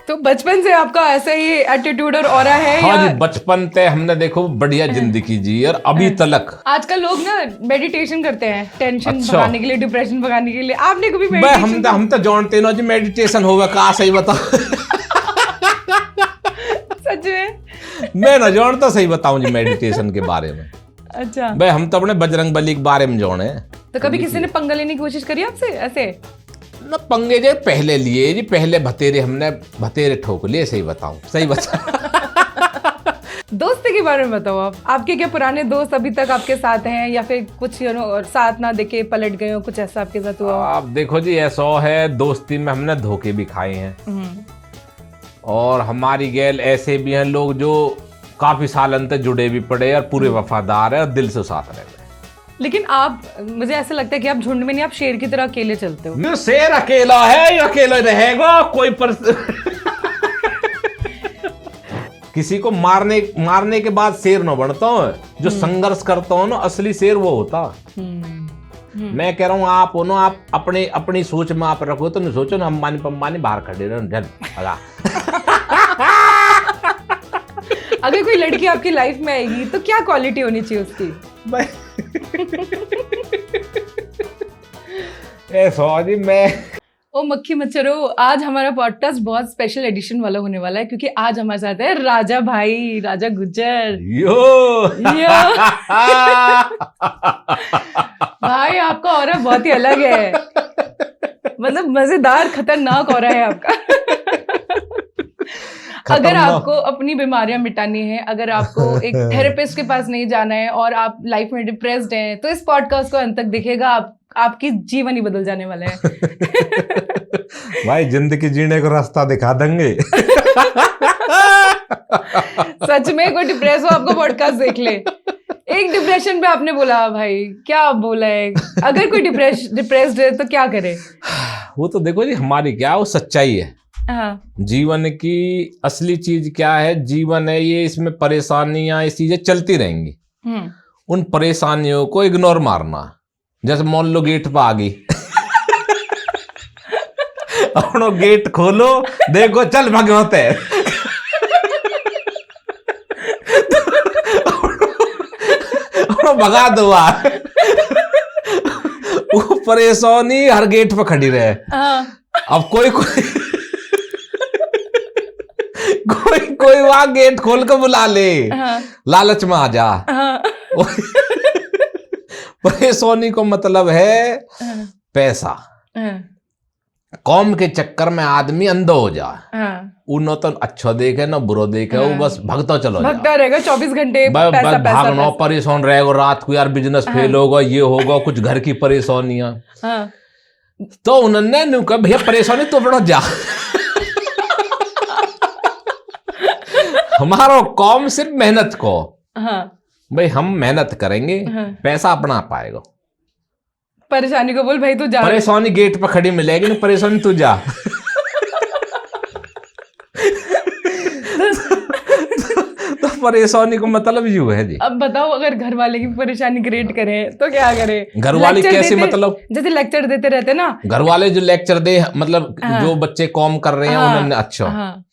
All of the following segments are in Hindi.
तो बचपन से आपका ऐसा ही एटीट्यूड और ऑरा है? हाँ या जी, बचपन से हमने देखो बढ़िया जिंदगी जी और अभी तलक। आजकल लोग ना मेडिटेशन करते हैं टेंशन अच्छा। भगाने के लिए, डिप्रेशन भगाने के लिए। आपने कभी भाई मेडिटेशन? हम तो जानते ना जी मेडिटेशन होगा का, सही बताओ। सच में? मैं ना जानता, सही बताऊं जी मेडिटेशन के बारे में। अच्छा। भाई हम तो अपने बजरंग बली के बारे में जाने। तो कभी किसी ने पंगा लेने की कोशिश करी आपसे ऐसे? ना पंगे जे पहले लिए जी, पहले हमने भतेरे ठोक लिए, सही बताऊं, सही बता। दोस्ती के बारे में बताओ आप। आपके क्या पुराने दोस्त अभी तक आपके साथ हैं या फिर कुछ साथ ना देके पलट गए हो, कुछ ऐसा आपके साथ हुआ हो? आप देखो जी, ऐसा है दोस्ती में हमने धोखे भी खाए हैं और हमारी गैल ऐसे भी हैं लोग जो काफी साल अंतर जुड़े भी पड़े और पूरे वफादार है और दिल से साथ रहे। लेकिन आप, मुझे ऐसा लगता है कि आप झुंड में नहीं, आप शेर की तरह अकेले चलते हो। शेर अकेला है या अकेला रहेगा कोई किसी को मारने के बाद शेर न बनता हूँ, जो संघर्ष करता हूँ ना असली शेर वो होता। मैं कह रहा हूँ आप हो ना, आप अपनी सोच में आप रखो तो नहीं सोचो ना अंबानी पंबानी बाहर खड़े रहे। अगर कोई लड़की आपकी लाइफ में आएगी तो क्या क्वालिटी होनी चाहिए उसकी? सॉरी मैं ओ मक्खी मच्छरो, आज हमारा पॉडकास्ट बहुत स्पेशल एडिशन वाला होने वाला है क्योंकि आज हमारे साथ है राजा भाई, राजा गुज्जर। यो भाई आपका ऑरा बहुत ही अलग है, मतलब मजेदार खतरनाक ऑरा है आपका। अगर आपको अपनी बीमारियां मिटानी है, अगर आपको एक थेरेपिस्ट के पास नहीं जाना है और आप लाइफ में डिप्रेस्ड हैं, तो इस पॉडकास्ट को अंत तक दिखेगा, आपकी जीवन ही बदल जाने वाला है। भाई जिंदगी जीने को रास्ता दिखा देंगे। सच में कोई डिप्रेस हो आपको पॉडकास्ट देख ले। एक डिप्रेशन पे आपने बोला भाई, क्या बोला है? अगर कोई डिप्रेस्ड है तो क्या करे? वो तो देखो जी, हमारी क्या वो सच्चाई है। हाँ। जीवन की असली चीज क्या है? जीवन है ये, इसमें परेशानियां ये चीजें चलती रहेंगी। उन परेशानियों को इग्नोर मारना। जैसे मान लो गेट पर आ गई, अपनो गेट खोलो, देखो चल भगवते भगा दो। वो परेशानी हर गेट पर खड़ी रहे। अब कोई वहां गेट खोल कर बुला ले, लालच में आ जा। परेशानी को मतलब है पैसा। कौम के चक्कर में आदमी अंधा हो जा। उन तो अच्छा देखे ना बुरा देखे, वो बस भगता चलो, भगता रहेगा 24 घंटे। पैसा भागना, परेशान रहेगा, रात को यार बिजनेस फेल होगा, ये होगा, कुछ घर की परेशानियां। तो उन्होंने कहा भैया परेशानी तो बड़ा जा। हमारा कौम सिर्फ मेहनत को, भाई हम मेहनत करेंगे, पैसा अपना पाएगा। परेशानी को बोल भाई तू जा। परेशानी गेट पर खड़ी मिलेगी ना, परेशानी तू जा। तो परेशानी को मतलब यूं है जी। अब बताओ, अगर घर वाले की परेशानी क्रिएट करें तो क्या करें? घर वाले कैसे? मतलब जैसे लेक्चर देते रहते ना, घर वाले जो लेक्चर दे, मतलब जो बच्चे कॉम कर रहे हैं उन्होंने, अच्छा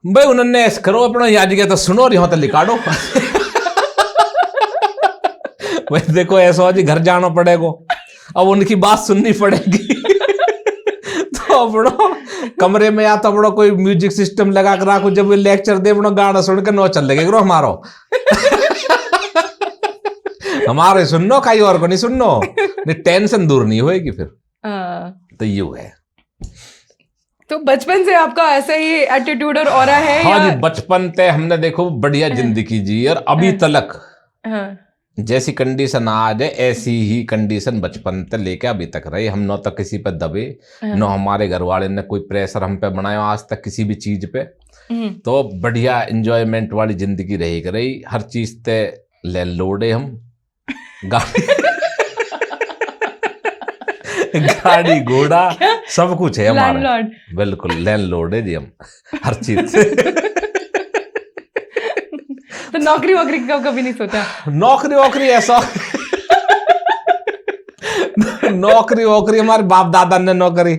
भाई उन्होंने ऐसा करो अपना याद गया तो सुनो और यहाँ तो लिखाड़ो। भाई देखो ऐसा हो जी, घर जाना पड़ेगा, अब उनकी बात सुननी पड़ेगी। तो अपना कमरे में या तो अपना कोई म्यूजिक सिस्टम लगा कर रखो, जब लेक्चर दे अपना गाना सुन कर नो चल लगे हमारो। हमारे सुननो, कहीं और को नहीं सुननो, नहीं टेंशन दूर नहीं होएगी फिर। तो यू है। तो बचपन से आपका ऐसा ही एटीट्यूड और ऑरा है? हाँ जी, बचपन से हमने देखो बढ़िया जिंदगी जी और अभी तलक जैसी कंडीशन आज है ऐसी ही कंडीशन बचपन से लेके अभी तक रही। हम न तो किसी पे दबे, न हमारे घर वाले ने कोई प्रेशर हम पे बनाया आज तक किसी भी चीज पे। तो बढ़िया एंजॉयमेंट वाली जिंदगी रही। हर चीज ते लैंडलॉर्ड है हम। गाड़ी घोड़ा सब कुछ है हमारा। बिल्कुल लैंडलॉर्ड है जी हम हर चीज से। तो नौकरी वोकरी का कभी नहीं सोचा? नौकरी ऐसा नौकरी हमारे बाप दादा ने नौकरी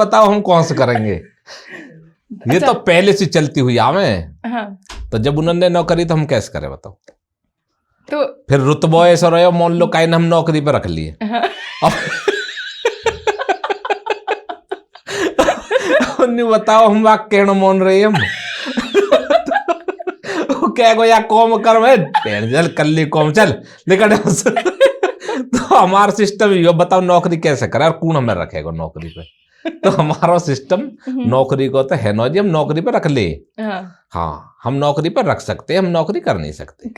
बताओ हम कौन से करेंगे। ये तो पहले से चलती हुई आवे। हाँ। तो जब उन्होंने नौकरी तो हम कैसे करें बताओ। तो फिर रुतबो ऐसा रहो, मान लो काइन हम नौकरी पे रख लिए। हाँ। नहीं बताओ हम वाक कहना मान रहे हम। क्या को या कॉम कर चल कर ली कॉम चल लेकिन तो हमारा सिस्टम ये बताओ नौकरी कैसे करे और कौन हमें रखेगा नौकरी पे। तो हमारा सिस्टम नौकरी को तो है ना जी, हम नौकरी पे रख ले। हाँ हम नौकरी पर रख सकते हैं, हम नौकरी कर नहीं सकते।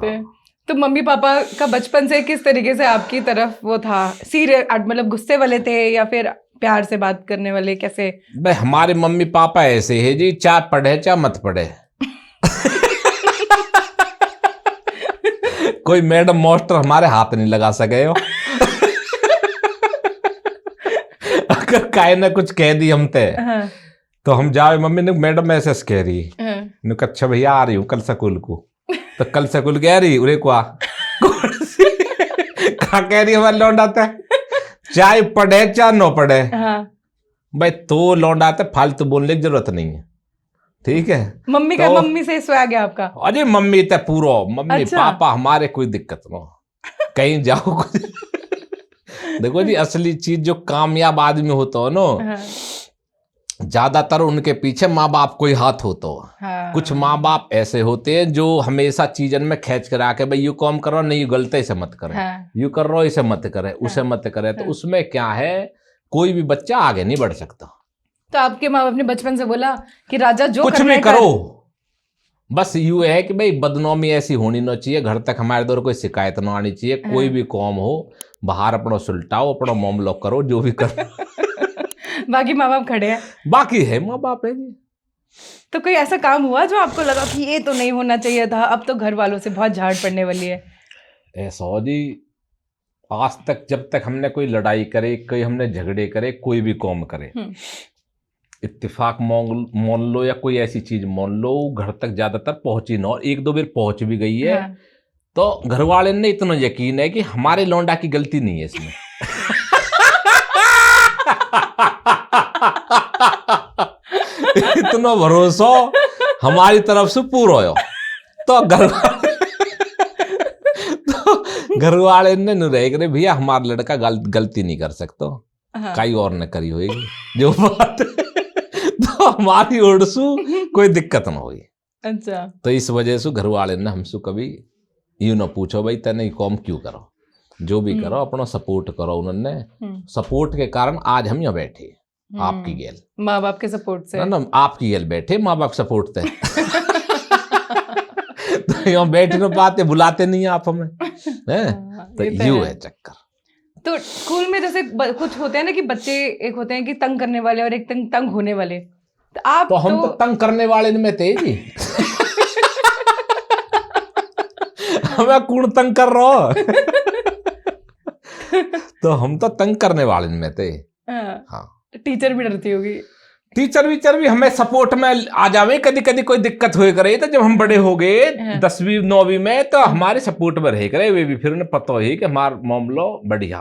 हाँ। तो मम्मी पापा का बचपन से किस तरीके से आपकी तरफ वो था, सीरियस मतलब गुस्से वाले थे या फिर प्यार से बात करने वाले, कैसे? भाई हमारे मम्मी पापा ऐसे है जी, चाहे पढ़े चाहे मत पढ़े। कोई मैडम मास्टर हमारे हाथ नहीं लगा सके हो। अगर काय ने कुछ कह दी हमते तो हम जाए मम्मी ने मैडम ऐसे कह रही है, अच्छा भैया आ रही हूँ कल स्कूल को। तो कल स्कूल कह रही उरे को कहा कह रही हमारे लौंडाते चाहे पढ़े चाहे न पढ़े। भाई तो लौंडाते फालतू बोलने की जरूरत नहीं है, ठीक है। मम्मी का मम्मी से स्वैग है आपका? अरे मम्मी तो पूरा मम्मी अच्छा। पापा हमारे कोई दिक्कत ना कहीं जाओ कुछ। देखो जी असली चीज जो कामयाब आदमी होता हो ना, ज्यादातर उनके पीछे माँ बाप को ही हाथ होता हो। कुछ माँ बाप ऐसे होते हैं जो हमेशा चीजन में खींच कर आके भाई यू काम करो, नहीं यू गलत इसे मत करे, यू कर रहा हो इसे मत करे, उसे मत करे। तो उसमें क्या है, कोई भी बच्चा आगे नहीं बढ़ सकता। तो आपके माँ बाप ने बचपन से बोला कि राजा जो कुछ भी करो, बस यू है कि भाई बदनामी ऐसी होनी ना चाहिए, घर तक हमारे दौर कोई शिकायत ना आनी चाहिए। कोई भी काम हो बाहर अपना सुलटाओ, अपना मामला करो, जो भी करो। बाकी माँ बाप खड़े हैं, बाकी है माँ बाप है जी। तो कोई ऐसा काम हुआ जो आपको लगा कि ये तो नहीं होना चाहिए था, अब तो घर वालों से बहुत झाड़ पड़ने वाली है? ऐसा जी आज तक जब तक हमने कोई लड़ाई करे, कोई हमने झगड़े करे, कोई भी काम करे, इत्तेफाक मान लो या कोई ऐसी चीज मान लो, घर तक ज्यादातर पहुंची ना, और एक दो बार पहुंच भी गई है। तो घर वाले ने इतना यकीन है कि हमारे लौंडा की गलती नहीं है इसमें। इतना भरोसा हमारी तरफ से पूरा हो। तो घर वाले ने रह गए भैया हमारा लड़का गलती नहीं कर सकता, कई और ने करी होगी जो बात। तो हमारी ओर से कोई दिक्कत ना हुई। अच्छा। तो इस वजह से घर वाले ने हमसे कभी यूं ना पूछो भाई तेने कॉम क्यों करो, जो भी करो अपना सपोर्ट करो। उन्होंने सपोर्ट के कारण आज हम यहाँ बैठे आपकी गेल, माँ बाप के सपोर्ट से ना आपकी गेल बैठे, माँ बाप सपोर्ट थे। तो यहाँ बैठ नहीं पाते, बुलाते नहीं आप हमें, तो यूं है चक्कर। तो स्कूल में जैसे कुछ होते हैं ना कि बच्चे एक होते हैं कि तंग करने वाले और एक तंग होने वाले, तो आप तो हम तो तंग करने वाले में थे जी। हमें कौन तंग कर रहा हो? तो हम तो तंग करने वाले में थे। हाँ टीचर भी डरती होगी? टीचर भी हमें सपोर्ट में आ जावे, कभी कभी कोई दिक्कत हुए करे। तो जब हम बड़े हो गए 10वीं 9वीं में, तो हमारे सपोर्ट में रहे करे वे भी, फिर उन्हें पता ही कि हमारा मामला बढ़िया,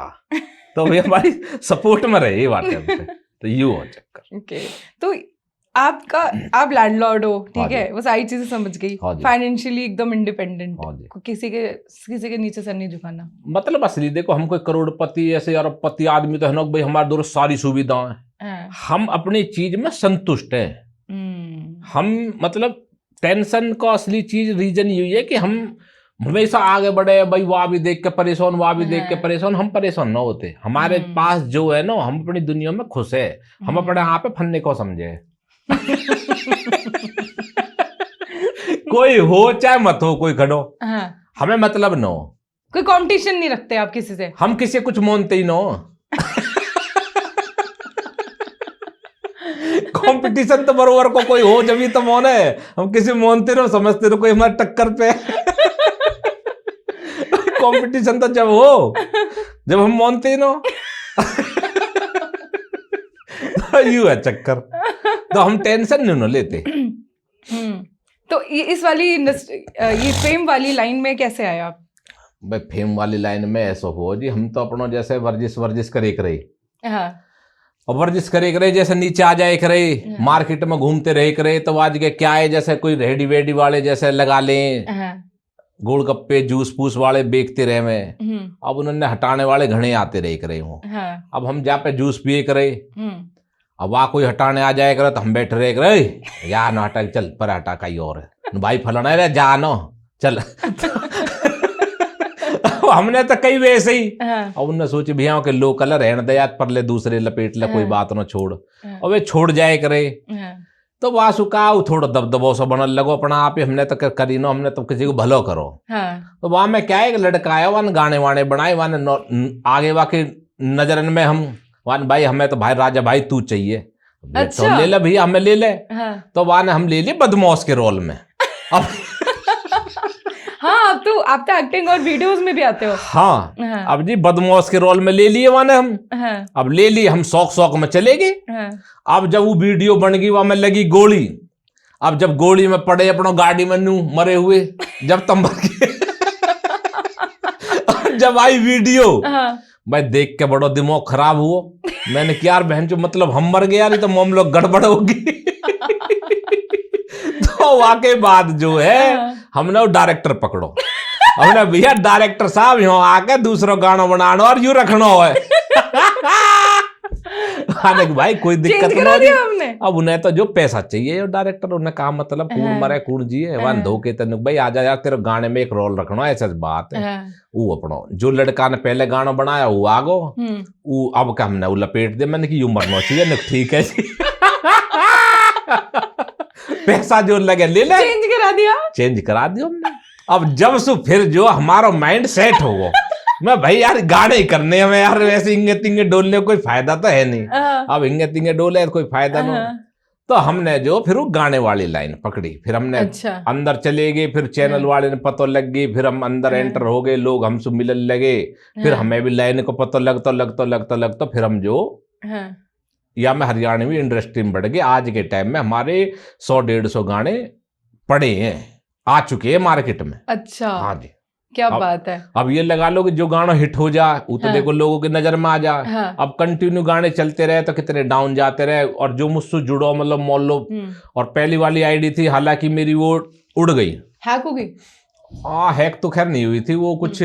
तो वे हमारी सपोर्ट में रहे बात। तो यू हो चक्कर। ओके। तो आप लैंडलॉर्ड हो, ठीक है, वो सारी चीजें समझ गई, फाइनेंशियली एकदम इंडिपेंडेंट, किसी के नीचे सर नहीं झुकाना। मतलब असली देखो हम कोई करोड़पति ऐसे अरबपति आदमी तो है ना भाई हमारे दौर सारी सुविधाएं, हम अपनी चीज में संतुष्ट हैं। हम मतलब टेंशन का असली चीज रीजन यही है कि हम हमेशा आगे बढ़े, भाई वहां भी देख के परेशान, वहां भी देख के परेशान, हम परेशान ना होते। हमारे पास जो है ना, हम अपनी दुनिया में खुश है, हम अपने यहाँ पे फन्ने को समझे। कोई हो चाहे मत हो, कोई खड़ो, हमें मतलब न हो, कोई कंपटीशन नहीं रखते आप किसी से, हम किसी कुछ मानते ही न हो। कंपटीशन तो बरोबर को कोई हो जब ही तो मौन है, हम किसी मानते रहो समझते रहो कोई हमारे टक्कर पे। कंपटीशन तो जब हो जब हम मानते ही न। यू है चक्कर, तो हम टेंशन नहीं लेते। तो इस वाली ये फेम वाली लाइन में कैसे आए आप? भाई फेम वाली लाइन में ऐसा हो जी, हम तो अपना जैसे वर्जिश करे रही, और वर्जिश करे करे, जैसे नीचे आ जाए करे, मार्केट में घूमते रहे करे, तो आज के क्या है, जैसे कोई रेडी वेडी वाले जैसे लगा लें, गोलगप्पे जूस पूस वाले बेचते रहे में, अब उन्होंने हटाने वाले घने आते रहे करे हो। अब हम जहाँ पे जूस पिए करे, अब वहाँ कोई हटाने आ जाए करे तो हम बैठ रहे करे, यार ना हटा, चल पर हटा कहीं और है भाई फलाना रे जानो चल। हमने तो कई वैसे ही, और उनने सोचे भैया के लोकल रहने दे यार, पर ले दूसरे लपेट ले, कोई बात ना छोड़, और वे छोड़ जाए करे, तो वहां सुखा थोड़ा दबदबो सा बनल लगो अपना आप ही, हमने तो करी नो, हमने तो किसी को भलो करो। तो वहां में क्या है, एक लड़का आया, वन गाने वाने बनाए, वन आगे वाके नजरन में हम वन भाई हमें तो भाई राजा भाई तू चाहिए, अच्छा। तो ले ले भैया हमें ले ले, तो वहां हम ले लिए बदमाश के रोल में। अब हाँ, आप तो एक्टिंग और वीडियोस में भी आते हो। हाँ, अब जी बदमाश के रोल में ले लिए वाने हम। अब ले लिए हम, शौक में चले गए। अब जब वो वीडियो बन गई, वहां में लगी गोली, अब जब गोली में पड़े अपना गाड़ी में नू मरे हुए, जब तम जब आई वीडियो, भाई देख के बड़ा दिमाग खराब हुआ। मैंने क्या यार बहन जो मतलब हम मर गए यार, तो मोम लोग गड़बड़ होगी। तो वाकई बात जो है, हमने वो डायरेक्टर पकड़ो, हमने भैया डायरेक्टर साहब यहाँ आके दूसरा गाना बनाना और यूं रखना है। भाई कोई दिक्कत नहीं, अब उन्हें तो जो पैसा चाहिए डायरेक्टर, उन्हें कहा मतलब कूड़ मरे कूड़ जिए वन धोखे तन भाई आजा यार, तेरे गाने में एक रोल रखना, ऐसा बात है। वो अपना जो लड़का ने पहले गाना बनाया वो आगो, वो अब क्या हमने वो लपेट दे, मैंने की यूं मरना चाहिए, ठीक है जी। पैसा जो लगे ले ले, चेंज करा दिया हमने। अब जब से फिर जो हमारा माइंड सेट हो गया, मैं भाई यार गाने ही करने हमें यार, वैसे इंगे तिंगे डोलने कोई फायदा तो है नहीं, अब इंगे तिंगे डोले कोई फायदा नहीं। तो हमने जो फिर वो गाने वाली लाइन पकड़ी, फिर हमने अंदर चले गए, फिर चैनल वाले ने पता लग गई, फिर हम अंदर एंटर हो गए, लोग हमसे मिलने लगे, फिर हमें भी लाइन को पता लगता फिर हम जो या में हरियाणवी इंडस्ट्री में बढ़ गए। आज के टाइम में हमारे 100-150 गाने पड़े हैं, आ चुके हैं मार्केट में। अच्छा, हाँ जी, क्या बात है। अब ये लगा लो कि जो गाना हिट हो जाए वो तो देखो लोगों की नजर में आ जाए। अब कंटिन्यू गाने चलते रहे तो कितने डाउन जाते रहे, और जो मुझसे जुड़ो मतलब मोल लो, और पहली वाली आईडी थी, हालांकि मेरी वो उड़ गई, हैक हो गई। हाँ, हैक तो खैर नहीं हुई थी, वो कुछ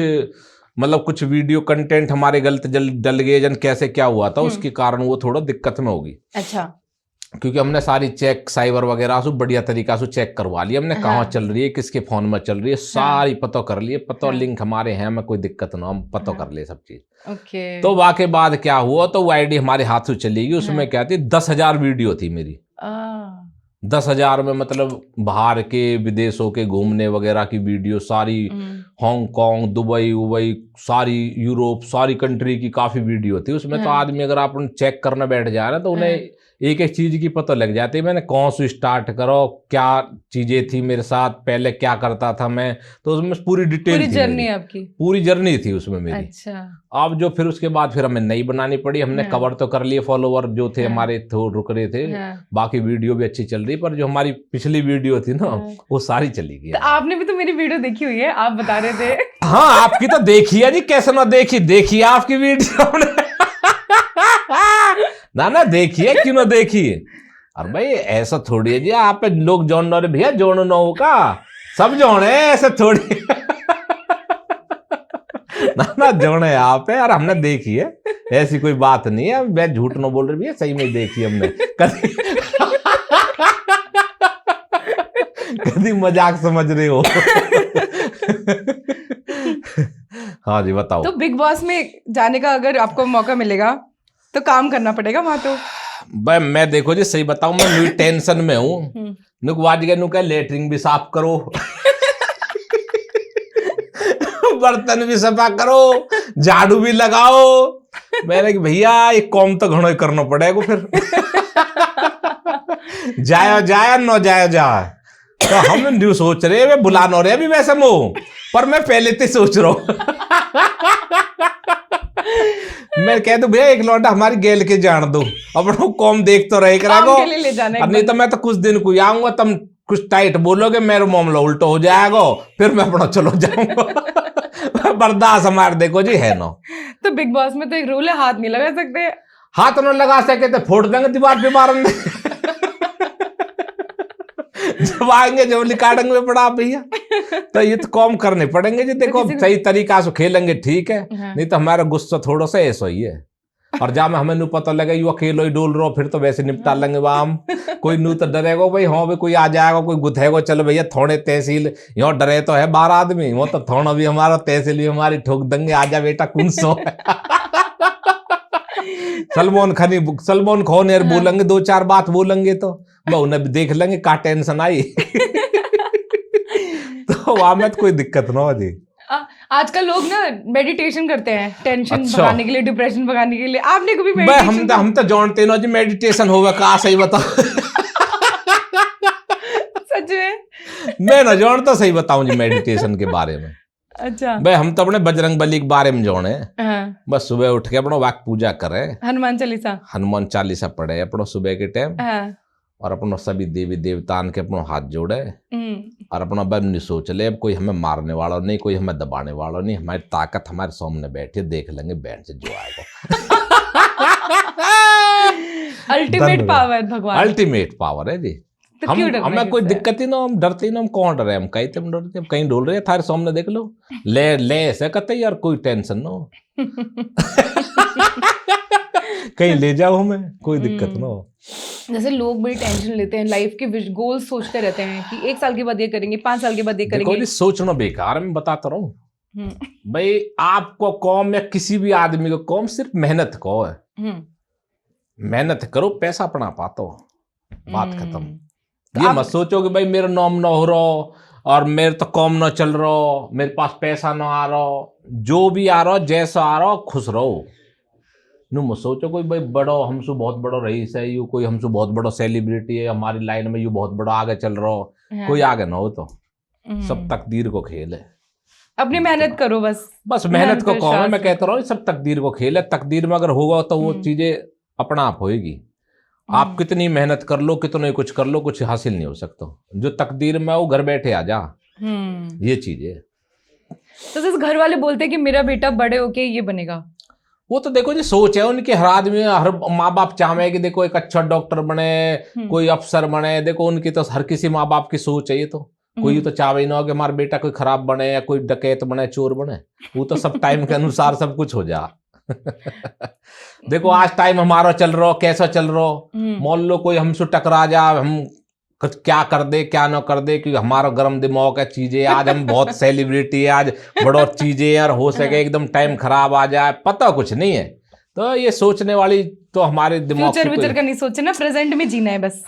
मतलब कुछ वीडियो कंटेंट हमारे गलत डल गए, जन कैसे क्या हुआ था उसके कारण वो थोड़ा दिक्कत में होगी। अच्छा, क्योंकि हमने सारी चेक साइबर वगैरह से बढ़िया तरीका से चेक करवा लिया हमने, कहाँ चल रही है, किसके फोन में चल रही है, सारी पता कर लिए, पता लिंक हमारे हैं, हमें कोई दिक्कत ना, हम पता कर ले सब चीज। ओके। तो वाके बाद क्या हुआ, तो वो आईडी हमारे हाथ से चली गई, उसमें क्या थी 10,000 वीडियो थी मेरी। 10,000 में मतलब बाहर के विदेशों के घूमने वगैरह की वीडियो सारी, हांगकांग दुबई उबई सारी यूरोप सारी कंट्री की काफी वीडियो थी उसमें। तो आदमी अगर आप चेक करने बैठ जाए ना तो उन्हें एक एक चीज की पता लग जाती है, मैंने कौन से स्टार्ट करो, क्या चीजें थी मेरे साथ, पहले क्या करता था मैं, तो उसमें पूरी डिटेल, पूरी जर्नी आपकी, पूरी जर्नी थी उसमें मेरी। अच्छा। अब जो फिर उसके बाद फिर हमें नई बनानी पड़ी, हमने कवर तो कर लिए, फॉलोवर जो थे हमारे रुक रहे थे, बाकी वीडियो भी अच्छी चल रही, पर जो हमारी पिछली वीडियो थी ना वो सारी चली गई। तो आपने भी तो मेरी वीडियो देखी हुई है, आप बता रहे थे। हाँ, आपकी तो देखी है जी, कैसे ना देखी आपकी वीडियो। ना देखिए, क्यों ना देखिए। अरे भाई ऐसा थोड़ी है जी, आप पे लोग जोन रहे भैया, जोन न हो का सब जोन है, ऐसा थोड़ी। ना जोन है आप है, और हमने देखी है, ऐसी कोई बात नहीं है, मैं झूठ न बोल रही भैया, सही में देखी हमने। कभी मजाक समझ रहे हो। हाँ जी, बताओ। तो बिग बॉस में जाने का अगर आपको मौका मिलेगा तो काम करना पड़ेगा वहां तो? भाई मैं देखो जी सही बताऊं, मैं न्यू टेंशन में हूँ, नुकवाज गए नुका लेटरिन भी साफ करो, बर्तन भी सफा करो, झाड़ू भी लगाओ। मैंने कि भैया ये कॉम तो घणो ही करना पड़ेगा फिर। जाया न जाया। तो हम न्यू सोच रहे हैं, बुला न रहे अभी वैसे मो, पर मैं पहले से सोच रहा हूँ। मैं कह दूं भैया एक लौटा हमारी गेल के जान दो, अपना कॉम देख तो रहे करागो, नहीं तो मैं तो कुछ दिन को आऊंगा, तुम कुछ टाइट बोलोगे, मेरा मामला उल्टा हो जाएगा, फिर मैं अपना चलो जाऊंगा। बर्दाश्त हमारे देखो जी है ना। तो बिग बॉस में तो एक रूल है, हाथ नहीं लगा सकते। हाथ न लगा सके तो फोड़ देंगे दीवार पे मारेंगे। जब आएंगे जब निकालेंगे में पड़ा भैया, तो ये तो कम करने पड़ेंगे जी। देखो सही तरीका से खेलेंगे ठीक है, नहीं तो हमारा गुस्सा थोड़ा सा ऐसा ही है। और जहाँ में हमें नू पता लगे यू अकेलो ही डोल रहो, फिर तो वैसे निपटा लेंगे वहां हम। कोई नू तो डरेगा भाई, हाँ भाई कोई आ जाएगा, कोई गुथेगा, चलो भैया थोड़े तहसील यहाँ डरे तो है 12 आदमी, वो तो थोड़ा भी हमारा तहसील भी हमारी ठोक देंगे, आजा बेटा कौन सो। सलमान खान यार बोलेंगे, 2-4 बात बोलेंगे तो उन्हें भी देख लेंगे, का टेंशन आई। तो वहां में तो कोई दिक्कत ना हो जी। आजकल लोग ना मेडिटेशन करते हैं टेंशन भगाने के लिए, डिप्रेशन भगाने के लिए। आपने कभी हम तो जानते ना जी मेडिटेशन होगा का, सही बताओ। सच में मैं ना जानता, सही बताऊं जी मेडिटेशन के बारे में। अच्छा भाई हम तो अपने बजरंग बली के बारे में जाने। बस सुबह उठ के अपना वाक पूजा करे, हनुमान चालीसा पढ़े अपना सुबह के टाइम, और अपना सभी देवी देवतान के अपना हाथ जोड़े, और अपना बम सोच ले अब कोई हमें मारने वाला नहीं, कोई हमें दबाने वाला नहीं, हमारी ताकत हमारे सामने बैठी, देख लेंगे बैंड से जो आएगा। अल्टीमेट पावर भगवान, अल्टीमेट पावर है जी। तो हमें कोई दिक्कत ही ना, हम डरते ही ना, हम कौन डरे, हम कहीं तो डरते, हम कहीं डोल रहे थारे सामने देख लो, ले ऐसे कहते यार कोई टेंशन ना हो। कहीं ले जाओ हमें, कोई दिक्कत ना हो। जैसे लोग बड़ी टेंशन लेते हैं, लाइफ के गोल सोचते रहते हैं कि 1 साल के बाद ये करेंगे, 5 साल के बाद ये करेंगे। देखो सोचना बेकार, मैं बताता रहूं भाई, आपको कौम या किसी भी आदमी को कौम सिर्फ मेहनत को है, मेहनत करो पैसा अपना पातो, बात खत्म। ये मत सोचो कि भाई मेरा नाम ना हो रहा और मेरे तो कौम ना चल रहा, मेरे पास पैसा ना आ रहा, जो भी आ रहा जैसा आ रहा खुश रहो। नू मत सोचो कोई भाई बड़ो हमसे बहुत बड़ो रईस है, यू कोई हमसे बहुत बड़ो सेलिब्रिटी है हमारी लाइन में, यू बहुत बड़ा आगे चल रहा हो, कोई आगे ना हो, तो सब तकदीर को खेल है। अपनी मेहनत करो, बस मेहनत को कौन है, मैं कहता रहा हूँ सब तकदीर को खेल है। तकदीर में अगर होगा तो वो चीजें अपना आप होएगी। आप कितनी मेहनत कर लो, कितने कुछ कर लो, कुछ हासिल नहीं हो सकता। जो तकदीर में वो घर बैठे आ जा, ये चीज है। तो जैसे घर वाले बोलते हैं कि मेरा बेटा बड़े होके ये बनेगा, वो तो देखो जी सोच है उनके, हर आदमी, हर माँ बाप चाहे कि देखो एक अच्छा डॉक्टर बने, कोई अफसर बने, देखो उनकी तो हर किसी माँ बाप की सोच है। ये तो कोई तो चाहे ना हो कि हमारा बेटा कोई खराब बने या कोई डकैत बने, चोर बने, वो तो सब टाइम के अनुसार सब कुछ हो जा। देखो आज टाइम हमारा चल रहा, कैसा चल रहा, मान लो कोई हमसे टकरा जा, हम क्या कर दे क्या ना कर दे, क्योंकि हमारा गर्म दिमाग है चीजें, आज हम बहुत सेलिब्रिटी है, आज बड़ो चीजें यार, हो सके एकदम टाइम खराब आ जाए, पता कुछ नहीं है। तो ये सोचने वाली तो हमारे दिमाग फ्यूचर का नहीं सोचना, प्रेजेंट में जीना है बस।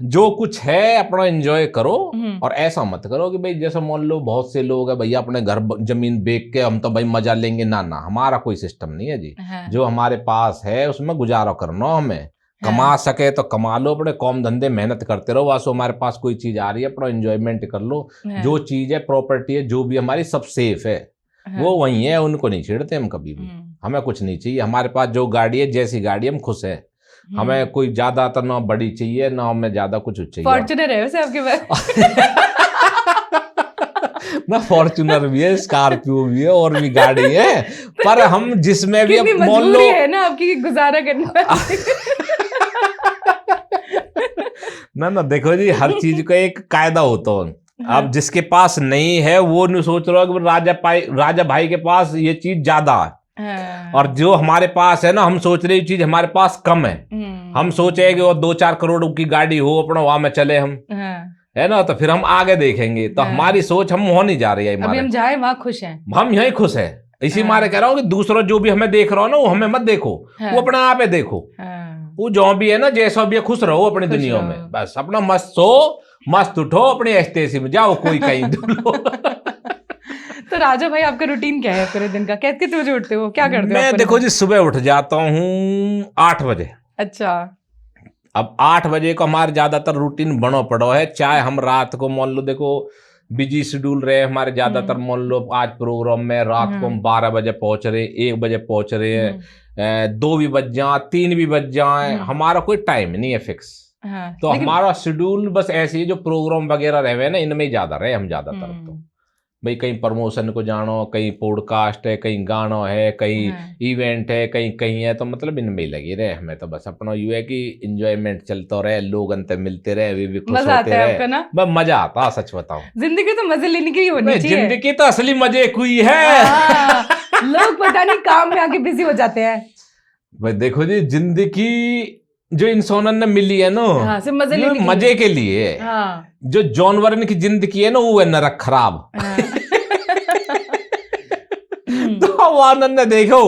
जो कुछ है अपना एंजॉय करो, और ऐसा मत करो कि भाई जैसे मान लो बहुत से लोग हैं भैया अपने घर जमीन बेच के हम तो भाई मजा लेंगे, ना ना, हमारा कोई सिस्टम नहीं है जी। जो हमारे पास है उसमें गुजारा करना, हमें कमा सके तो कमा लो, अपने काम धंधे मेहनत करते रहो, वासो हमारे पास कोई चीज आ रही है अपना एंजॉयमेंट कर लो। जो चीज है प्रॉपर्टी है जो भी हमारी सब सेफ है, वो वही है, उनको नहीं छेड़ते हम कभी भी। हमें कुछ नहीं चाहिए, हमारे पास जो गाड़ी है जैसी गाड़ी हम खुश है, हमें कोई ज्यादा तो ना बड़ी चाहिए ना हमें ज्यादा कुछ चाहिए। फॉर्च्यूनर है वैसे आपके पास? ना फॉर्च्यूनर भी है, स्कॉर्पियो भी है, और भी गाड़ी है, पर हम जिसमें भी मजबूरी है ना आपकी गुजारा करना। ना देखो जी हर चीज का एक कायदा होता है। अब जिसके पास नहीं है वो नहीं सोच रहा कि राजा भाई के पास ये चीज ज्यादा है, और जो हमारे पास है ना हम सोच रहे चीज हमारे पास कम है। हम सोचे कि वो 2-4 करोड़ की गाड़ी हो अपना वहां में चले हम, है ना, तो फिर हम आगे देखेंगे। तो हमारी सोच हम वहां नहीं जा रही है, अभी हम जाए वहां खुश हैं, हम यहीं खुश है। इसी मारे कह रहा हूँ कि दूसरा जो भी हमें देख रहा हो ना वो हमें मत देखो, वो अपना आप है देखो। वो जो भी है ना जैसा भी है खुश रहो अपनी दुनिया में, बस अपना मस्त सो मस्त उठो, अपनी एस्टेसी में जाओ, कोई कहीं दूलो। तो राजा भाई आपका रूटीन क्या है पूरे दिन का? कितने बजे उठते हो, क्या करते हो? मैं देखो जी सुबह उठ जाता हूँ 8 बजे। अच्छा। अब 8 बजे को हमारे ज्यादातर रूटीन बनो पड़ो है, चाहे हम रात को मान लो देखो बिजी शेड्यूल रहे हमारे ज्यादातर, मान लो आज प्रोग्राम में रात को हम 12 बजे पहुंच रहे, 1 बजे पहुंच रहे हैं, 2 भी बज जाए 3 भी बज जाए, हमारा कोई टाइम नहीं है फिक्स। तो हमारा शेड्यूल बस ऐसे ही जो प्रोग्राम वगैरह रहे ना इनमें ही ज्यादा रहे हम ज्यादातर। भाई कहीं प्रमोशन को जानो, कहीं पॉडकास्ट है, कहीं गाना है, कहीं इवेंट है, कहीं कहीं है, तो मतलब इनमें ही लगी रहे। हमें तो बस अपना यू है कि इंजॉयमेंट चलता रहे, लोग अंत मिलते रहे, वे भी खुश होते रहे, बस मजा आता। सच बताओ, जिंदगी तो मजे लेने की ही होनी चाहिए। जिंदगी तो असली मजे कोई है। लोग पता नहीं काम में आके बिजी हो जाते हैं। भाई देखो जी, जिंदगी जो इंसानों ने मिली है ना, मजे के लिए। जो जानवरन की जिंदगी है ना, वो है नरक खराब। तो वो आनंद देखो,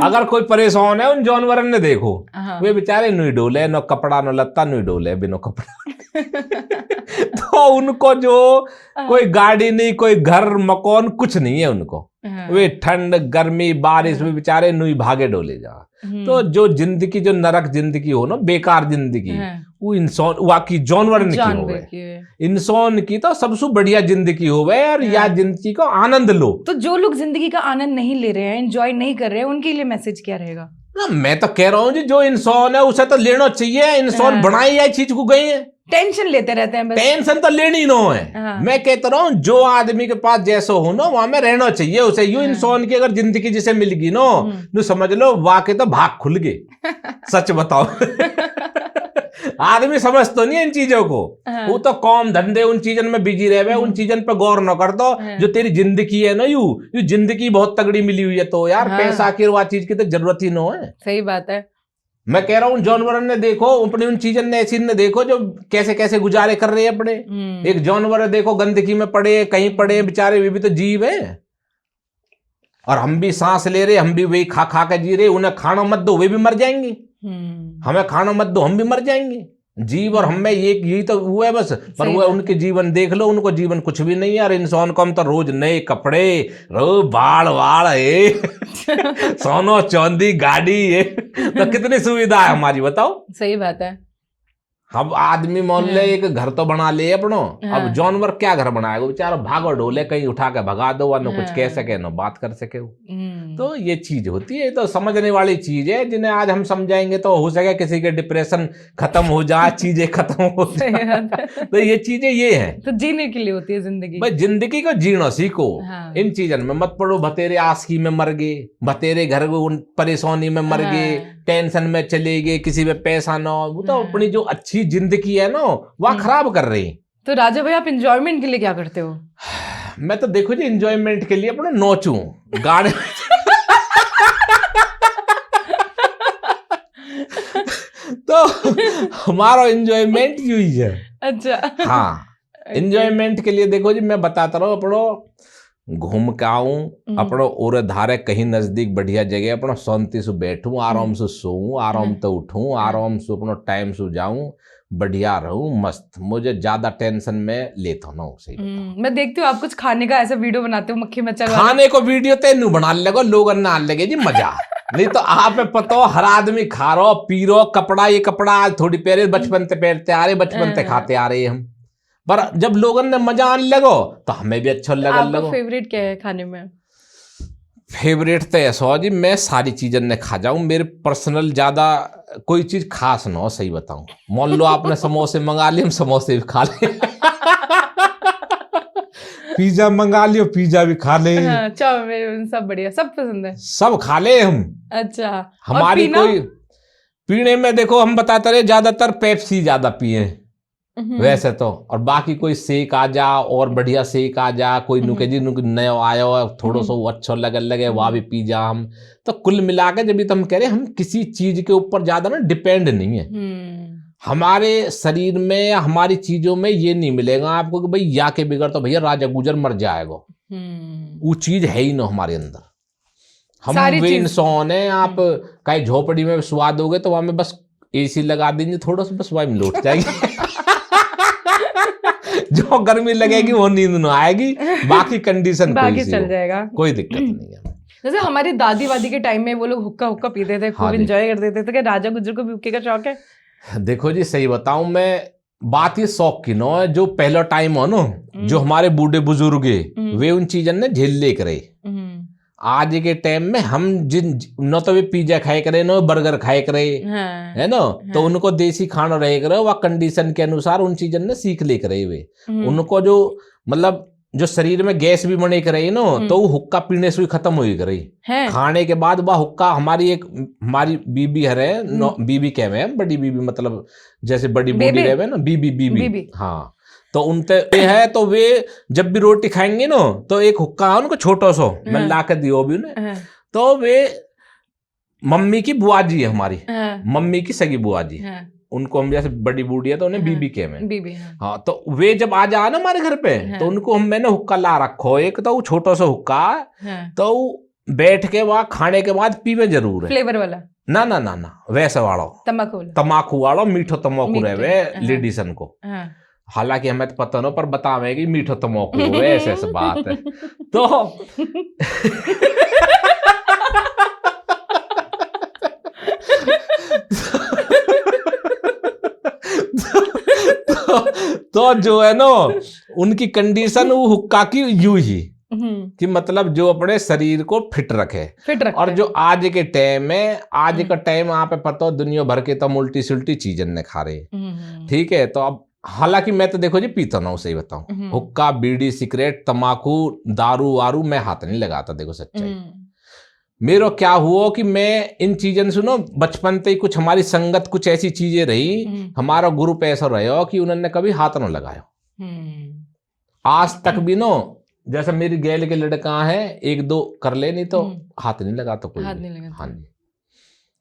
अगर कोई परेशान है उन जानवरन ने देखो, वे बेचारे नहीं डोले, न कपड़ा न लत्ता, नहीं डोले बिना कपड़ा। तो उनको जो कोई गाड़ी नहीं, कोई घर मकान कुछ नहीं है उनको, वे ठंड गर्मी बारिश में बेचारे नहीं भागे डोले जा। तो जो जिंदगी जो नरक जिंदगी हो ना, बेकार जिंदगी, वो इंसान वाकई जानवर की होवे। इंसान की तो सबसे बढ़िया जिंदगी होवे, और या जिंदगी को आनंद लो। तो जो लोग जिंदगी का आनंद नहीं ले रहे हैं, एंजॉय नहीं कर रहे हैं, उनके लिए मैसेज क्या रहेगा? मैं तो कह रहा हूँ जी, जो इंसान है उसे तो लेना चाहिए। इंसान बनाई है चीज को गई है, टेंशन लेते रहते हैं बस। टेंशन तो लेनी नो है। मैं कहता रहा हूँ, जो आदमी के पास जैसा हो ना, वहां में रहना चाहिए उसे। यू इंसान की अगर जिंदगी जिसे मिल गई नो, समझ लो वाकई तो भाग खुल गए। सच बताओ। आदमी समझ तो नहीं इन चीजों को, वो तो काम धंधे उन चीजों में बिजी रहे, उन चीजों पे गौर न कर दो। जो तेरी जिंदगी है ना, यू जिंदगी बहुत तगड़ी मिली हुई है, तो यार पैसा की वह चीज की तो जरूरत ही न है। सही बात है। मैं कह रहा हूँ जानवर ने देखो, अपनी उन चीजों ने ऐसी ने देखो जो कैसे कैसे गुजारे कर रहे हैं अपने। एक जानवर देखो गंदगी में पड़े, कहीं पड़े बेचारे, वे भी तो जीव है। और हम भी सांस ले रहे, हम भी वही खा खा के जी रहे। उन्हें खाना मत दो, वे भी मर जाएंगे। हमें खाना मत दो, हम भी मर जाएंगे। जीव और हमें यही तो वो है बस। पर वो उनके जीवन देख लो, उनको जीवन कुछ भी नहीं है। और इंसान को हम तो रोज नए कपड़े, रोज बाल वाल है, सोनो चांदी गाड़ी है, तो कितनी सुविधा है हमारी, बताओ। सही बात है। हम आदमी मान ले एक घर तो बना ले अपनो, अब जानवर क्या घर बनाएगा बेचारा, भागो डोले, कहीं उठा के भगा दो, न कुछ कह सके न बात कर सके। तो ये चीज होती है, तो समझने वाली चीज है, जिन्हें आज हम समझाएंगे तो हो सके किसी के डिप्रेशन खत्म हो जाए, चीजें खत्म हो जाए। तो ये चीजें ये है, तो जीने के लिए होती है जिंदगी। भाई जिंदगी को जीना सीखो। इन चीजों में मत पड़ो, भतेरे आसकी में मर गए, भतेरे घर परेशानी में मर गए, टेंशन में चले गए, किसी में पैसा ना हो, वो तो अपनी जो अच्छी जिंदगी है ना वह खराब कर रही। तो राजा भाई, आप एंजॉयमेंट के लिए क्या करते हो? मैं तो देखो जी, एंजॉयमेंट के लिए अपना नोचूं गाने। तो हमारा एंजॉयमेंट यू ही है। अच्छा। हाँ, एंजॉयमेंट के लिए देखो जी, मैं बताता रहा हूँ, अपनो घूम के आऊं, अपनो और धारे कहीं नजदीक बढ़िया जगह, अपना शांति से बैठूं, आराम से सोऊं, आराम से उठूं, आराम से अपना टाइम से जाऊं, बढ़िया रहूं, मस्त। मुझे ज्यादा टेंशन में लेता ना उसे। मैं देखती हूँ आप कुछ खाने का ऐसा वीडियो बनाते हो, मक्खी मच्छर खाने को वीडियो तेनू बना लगो, लोग ना लगे जी मजा। नहीं तो आप पता हो, हर आदमी खा रो पी रो, कपड़ा ये कपड़ा आज थोड़ी पहरे, बचपन से पहनते आ रहे, बचपन से खाते आ रहे हम। पर जब लोगों ने मजा आने लगो तो हमें भी अच्छा लगो। फेवरेट क्या है खाने में? फेवरेट तो ऐसा जी, मैं सारी चीजें ने खा जाऊं, मेरे पर्सनल ज्यादा कोई चीज खास ना हो। सही बताऊं, मान लो आपने समोसे मंगा लिए, हम समोसे भी खा ले। पिज्जा मंगा लियो, पिज्जा भी खा ले। चाउमीन सब बढ़िया, सब पसंद है, सब खा ले हम। अच्छा। हमारी कोई पीने में देखो, हम बताते रहे ज्यादातर पेप्सी ज्यादा पिए वैसे तो, और बाकी कोई शेक आ जा और बढ़िया शेक आ जा, कोई नुके जी नया आया हो थोड़ा सा अच्छा लगे वह भी पी जा हम। तो कुल मिला के जब हम कह रहे हम किसी चीज के ऊपर ज्यादा ना डिपेंड नहीं है। हमारे शरीर में, हमारी चीजों में ये नहीं मिलेगा आपको कि भाई या के बिगड़ तो भैया राजा गुजर मर जाएगा, वो चीज है ही ना हमारे अंदर। हम वे इंसान है, आप कहीं झोपड़ी में स्वाद हो गए तो वहां में बस एसी लगा देंगे थोड़ा सा, बस वही में लौट जाएगी। जो गर्मी लगेगी वो नींद न आएगी, बाकी कंडीशन बाकी चल जाएगा, कोई दिक्कत नहीं है। जैसे हमारी दादी वादी के टाइम में वो लोग हुक्का पीते थे, खूब एंजॉय करते थे, तो क्या राजा गुजर को भी हुक्के का शौक है? देखो जी सही बताऊं, मैं बात ये शौक की नो है, जो पहला टाइम हो ना, जो हमारे बूढ़े बुजुर्ग वे उन चीजों ने झेल ले करे। आज के टाइम में हम न तो वे पिज्जा खाए करे, न बर्गर खाए करे, है ना, तो उनको देसी खाना रहे करे, वह कंडीशन के अनुसार उन चीजों ने सीख ले करे वे। उनको जो मतलब जो शरीर में गैस भी बने कर रही ना, तो वो हुक्का पीने से भी खत्म हो रही है। खाने के बाद वह हुक्का हमारी बीबी है बीबी कह रहे हैं, बड़ी बीबी मतलब जैसे बड़ी बूढ़ी रहे ना, बीबी हाँ, तो उनते है तो वे जब भी रोटी खाएंगे ना तो एक हुक्का उनको छोटा सा मैं ला के दियो भी उन्हें, तो वे मम्मी की बुआ जी है हमारी, मम्मी की सगी बुआ जी, उनको हम जैसे बड़ी बूढ़ी है तो उन्हें बीबी के में बीबी हाँ, तो वे जब आ जाए ना हमारे घर पे तो उनको मैंने हुक्का ला रखो एक, तो वो छोटा सा हुक्का तो बैठ के वहां खाने के बाद पीवे जरूर है। फ्लेवर वाला ना वैसे वाला तम्बाकू वाला मीठो तम्बाकू रहे लेडीसन को, हालांकि हमें तो पता ना पर बतावे कि मीठो तम्बाकू ऐसे ऐसे बात है। तो जो है ना उनकी कंडीशन वो हुक्का की यूं ही कि मतलब जो अपने शरीर को फिट रखे। और जो आज के टाइम में आज का टाइम आप पता हो दुनिया भर के तो उल्टी सुल्टी चीजें ने खा रहे, ठीक है। तो अब हालांकि मैं तो देखो जी पीता ना हूं, सही बताऊं, हुक्का बीड़ी सिगरेट तम्बाकू दारू वारू मैं हाथ नहीं लगाता। देखो सच्चाई मेरा क्या हुआ कि मैं इन चीजों सुनो बचपन से ही कुछ हमारी संगत कुछ ऐसी चीजें रही, हमारा ग्रुप ऐसा रहा कि उन्होंने कभी हाथ ना लगाया आज तक भी नो। जैसे मेरी गैल के लड़का है एक दो कर ले, नहीं तो हाथ नहीं लगाता कोई। हाँ जी,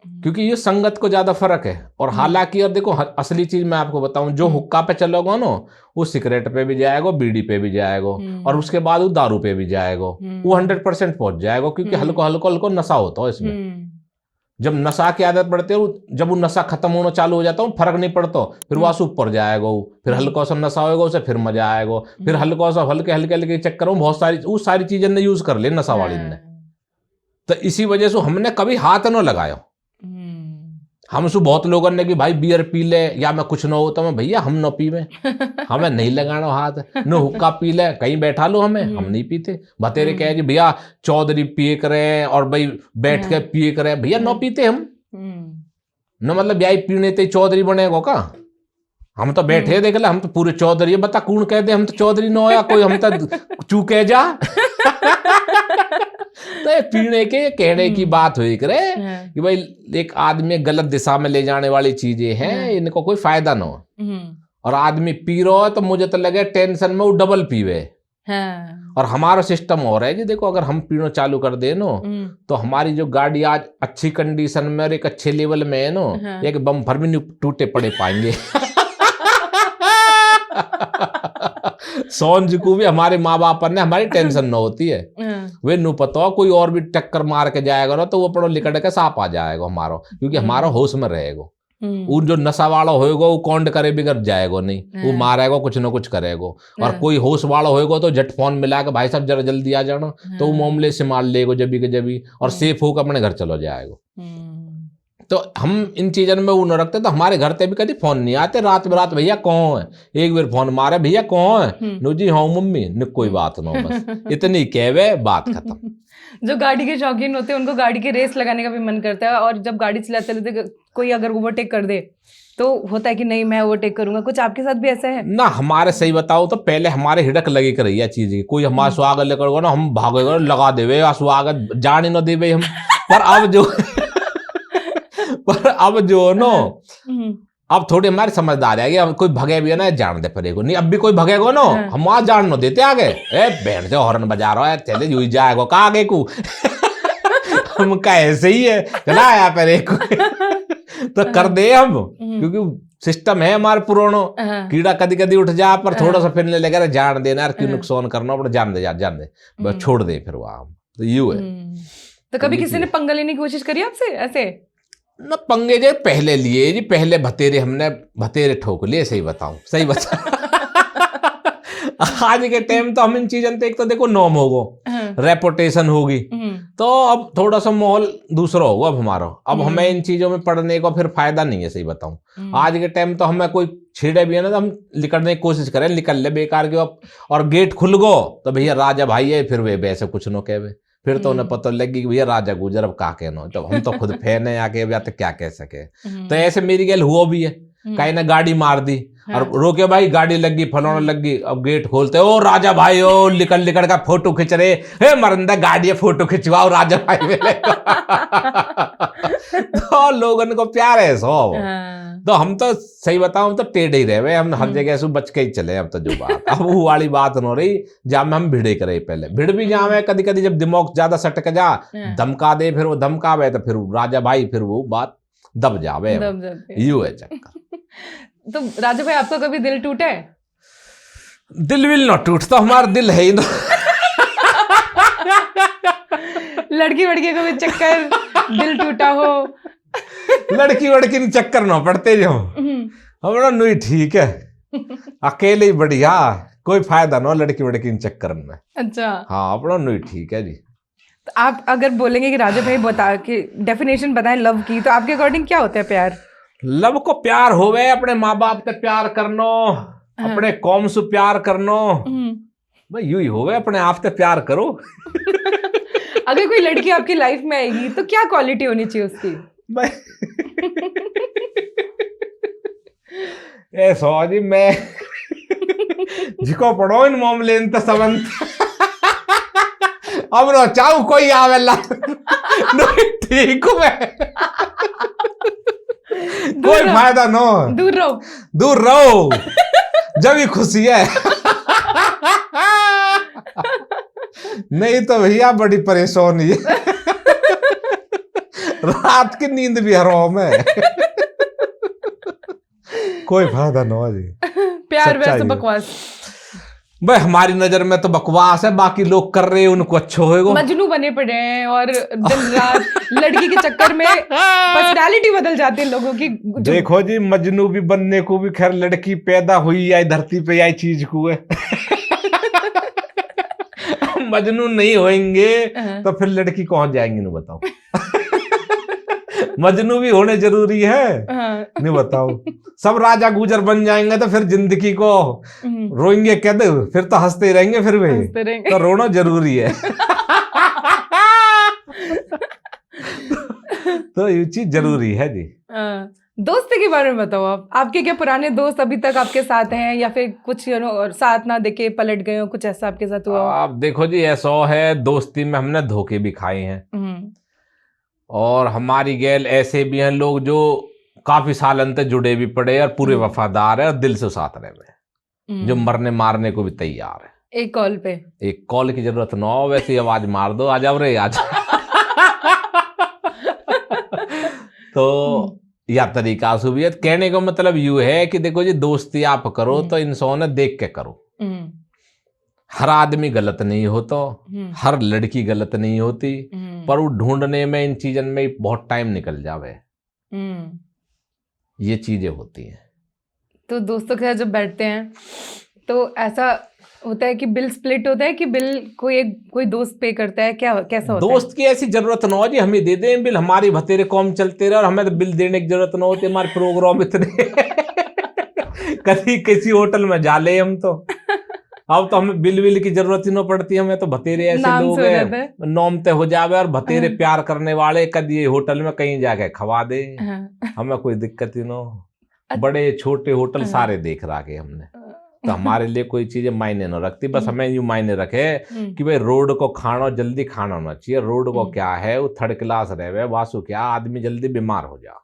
क्योंकि ये संगत को ज्यादा फर्क है। और हालांकि और देखो असली चीज मैं आपको बताऊं, जो हुक्का पे चलोगा ना वो सिगरेट पे भी जाएगा, बीड़ी पे भी जाएगा, और उसके बाद वो दारू पे भी जाएगा, वो 100% पहुंच जाएगा, क्योंकि हल्को हल्को हल्को नशा होता है इसमें। जब नशा की आदत पड़ती है, जब वो नशा खत्म होना चालू हो जाता है फर्क नहीं पड़ता, फिर वो ऊपर जाएगा, फिर हल्का सा नशा होगा उसे फिर मजा आएगा, फिर हल्का सा हल्के हल्के हल्के चक्कर में बहुत सारी वो सारी चीजें ने यूज कर ले नशा वाली ने। तो इसी वजह से हमने कभी हाथ न लगाया। हमसे बहुत लोगों ने कि भाई बियर पी ले या मैं कुछ ना हो, तो मैं भैया हम न पीवे, हमें नहीं लगाना हाथ, न हुक्का पी ले कहीं बैठा लो, हमें हम नहीं पीते। बतेरे कहे जी भैया चौधरी पिए करे और भाई बैठ के पिए करे, भैया न पीते हम न, मतलब यही पीने ते चौधरी बनेगो का? हम तो बैठे देख ले, हम तो पूरे चौधरी है, बता कौन कह दे हम तो चौधरी न होया कोई, हम तो चूके जा। तो पीने के कहने की बात हुई करे कि भाई एक आदमी गलत दिशा में ले जाने वाली चीजें हैं, इनको कोई फायदा ना हो। और आदमी पी रहा है तो मुझे तो लगे टेंशन में वो डबल पीवे। और हमारा सिस्टम हो रहा है जी, देखो अगर हम पीना चालू कर दे नो तो हमारी जो गाड़ी आज अच्छी कंडीशन में और एक अच्छे लेवल में है नो, एक बम्पर भी नहीं टूटे पड़े पाएंगे। सोन जी को भी हमारे माँ बाप ने हमारी टेंशन न होती है, वे नु पता कोई और भी टक्कर मार के जाएगा ना तो वो पड़ो लिकड़ के साफ आ जाएगा हमारा, क्योंकि हमारा होश में रहेगा। वो जो नशा वाला होएगा वो कौन करे बिगड़ जाएगा नहीं, वो मारेगा कुछ ना कुछ करेगा। और कोई होश वाला होएगा तो झट फोन मिला के भाई साहब जरा जल्दी आ जाना, तो वो मामले से मार लेगा जबी के जबी, और सेफ होकर अपने घर चलो जाएगा। तो हम इन चीजों में वो न रखते, तो हमारे घर पे भी कभी फोन नहीं आते रात बरात, भैया कौन है, एक बार फोन मारे भैया कौन है, नो जी हाँ मम्मी, न कोई बात ना, बस इतनी कहवे बात खत्म। जो गाड़ी के शौकीन होते हैं उनको गाड़ी की रेस लगाने का भी मन करता है, और जब गाड़ी चलाते रहते कोई अगर ओवरटेक कर दे तो होता है कि नहीं मैं ओवरटेक करूंगा। कुछ आपके साथ भी ऐसा है ना? हमारे सही बताओ तो पहले हमारे हिड़क लगी कर रही है चीज की, कोई हमारा स्वागत लेकर ना हम भागेगा लगा देवे स्वागत जान ही ना देवे हम। पर अब जो नो अब थोड़ी हमारी समझदार है, अब कोई भगे भी है ना जान दे पड़ेगा, नहीं अब भी कोई भगेगा नो हम वहां जान न देते आगे, बैठ जाओ हॉर्न बजा रहा है चले यू जाएगा का आगे को। हम कैसे ही है चला आया पर एक तो कर दे हम, क्योंकि सिस्टम है हमारे पुरानो, कीड़ा कदी कदी उठ जा पर थोड़ा सा फिरने लगा जान देना यार, क्यों नुकसान करना पड़ा, जान दे बस छोड़ दे फिर वहां। तो यू है। तो कभी किसी ने पंगा लेने की कोशिश करी आपसे ऐसे? न पंगे जो पहले लिए जी, पहले हमने भतेरे ठोक लिए, सही बताऊं सही बता। आज के टाइम तो हम इन चीजों पे एक तो देखो नॉर्म होगो, रेपुटेशन होगी, तो अब थोड़ा सा माहौल दूसरा होगा अब हमारा, अब हमें इन चीजों में पढ़ने का फिर फायदा नहीं है, सही बताऊं। आज के टाइम तो हमें कोई छेड़े भी है ना तो हम निकलने की कोशिश करें, निकल ले बेकार के, और गेट खुल गो तो भैया राजा भाई है, फिर वे वैसे कुछ न कहे, फिर तो उन्हें पता लगी कि भैया राजा गुजर अब का कहना, तो हम तो खुद फैन है आके या तो क्या कह सके। तो ऐसे मेरी गैल हुआ भी है, कहीं ने गाड़ी मार दी, हाँ। और रोके भाई गाड़ी लग गई फलाना लग गई, अब गेट खोलते ओ राजा भाई ओ निकल का फोटो खींच रहे, हे मरंदा गाड़ी फोटो खिंचवाओ राजा भाई मेरे को। तो लोगों को प्यार है सो। तो हम तो सही बताऊं तो टेढ़े ही रहे, हम हर जगह से बच के ही चले। अब तो जो बात अब वो वाली बात न रही जहाँ में हम भिड़े करे, पहले भिड़ भी जावे कदी कदी जब दिमाग ज्यादा सटक जा धमका दे, फिर वो धमकावे तो फिर राजा भाई फिर वो बात दब जावे, यू है चक्कर। तो राजा भाई आपका कभी दिल टूटा है? दिल विल ना टूटता, हमारा दिल है ही ना। लड़की वड़की को भी चक्कर दिल टूटा हो? लड़की वड़की ने चक्कर ना पड़ते जो हमारा नहीं ठीक है, अकेले ही बढ़िया, कोई फायदा ना लड़की वड़की ने चक्कर में। अच्छा हाँ अपना नहीं ठीक है जी। तो आप अगर बोलेंगे कि राजा भाई बता के डेफिनेशन बताएं लव की, तो आपके अकॉर्डिंग क्या होता है प्यार? लव को प्यार होवे अपने माँ बाप से प्यार करनो, अपने कौम से प्यार करनो, भाई यू ही होवे, अपने आप से प्यार करो। अगर कोई लड़की आपकी लाइफ में आएगी तो क्या क्वालिटी होनी चाहिए उसकी? ऐसा जी मैं जिको पढ़ो इन मामले तो संबंध अब नो चाहू कोई आवेला नहीं ठीक हूँ मैं, कोई फायदा नो, दूर रहो जब ही खुशी है। नहीं तो भैया बड़ी परेशानी है, रात की नींद भी हराम है। कोई फायदा ना जी, प्यार वैसे बकवास। भाई हमारी नजर में तो बकवास है, बाकी लोग कर रहे हैं उनको अच्छा होएगा। मजनू बने पड़े हैं और दिन रात लड़की के चक्कर में पर्सनालिटी बदल जाती है लोगों की। देखो जी मजनू भी बनने को भी खैर लड़की पैदा हुई या धरती पे या चीज को है। मजनू नहीं होंगे तो फिर लड़की कहाँ जाएंगी ना बताओ। मजनू भी होने जरूरी है नहीं बताओ। सब राजा गुजर बन जाएंगे तो फिर जिंदगी को रोएंगे कैद, फिर तो हंसते रहेंगे, फिर भी तो रोना जरूरी है। तो ये चीज जरूरी है जी। दोस्ती के बारे में बताओ आप, आपके क्या पुराने दोस्त अभी तक आपके साथ हैं या फिर कुछ और साथ ना देके पलट गए हो, कुछ ऐसा आपके साथ हुआ? आप देखो जी ऐसा है, दोस्ती में हमने धोखे भी खाए हैं और हमारी गैल ऐसे भी हैं लोग जो काफी साल अंत जुड़े भी पड़े और पूरे वफादार है और दिल से साथ रहे हुए, जो मरने मारने को भी तैयार है। एक कॉल पे, एक कॉल की जरूरत ना हो, वैसे ही आवाज मार दो आ जाओ रे आज। तो या तरीका सुबियत कहने का मतलब यू है कि देखो जी दोस्ती आप करो तो इंसान देख के करो। हर आदमी गलत नहीं होता, हर लड़की गलत नहीं होती, पर वो ढूंढने में इन चीजन में बहुत टाइम निकल जावे, ये चीजें होती हैं। तो दोस्तों के साथ जब बैठते हैं तो ऐसा होता है कि बिल स्प्लिट होता है कि बिल कोई दोस्त पे करता है, क्या कैसा होता दोस्त की ऐसी जरूरत ना हो जी हमें दे दें बिल, हमारी भतेरे कौम चलते रहे और हमें तो बिल देने की जरूरत ना होती, हमारे प्रोग्राम इतने कभी किसी होटल में जा ले हम तो अब तो हमें बिल की जरूरत ही ना पड़ती, हमें तो भतेरे ऐसे लोग हैं नॉम ते हो जावे और भतेरे प्यार करने वाले कभी होटल में कहीं जाके खवा दे, हमें कोई दिक्कत ही ना हो। बड़े छोटे होटल सारे देख रहा के हमने, तो हमारे लिए कोई चीजें मायने न रखती, बस हमें यूं मायने रखे कि भाई रोड को खाना जल्दी खाना होना चाहिए। रोड को क्या है वो थर्ड क्लास रहे वासु क्या आदमी जल्दी बीमार हो जा,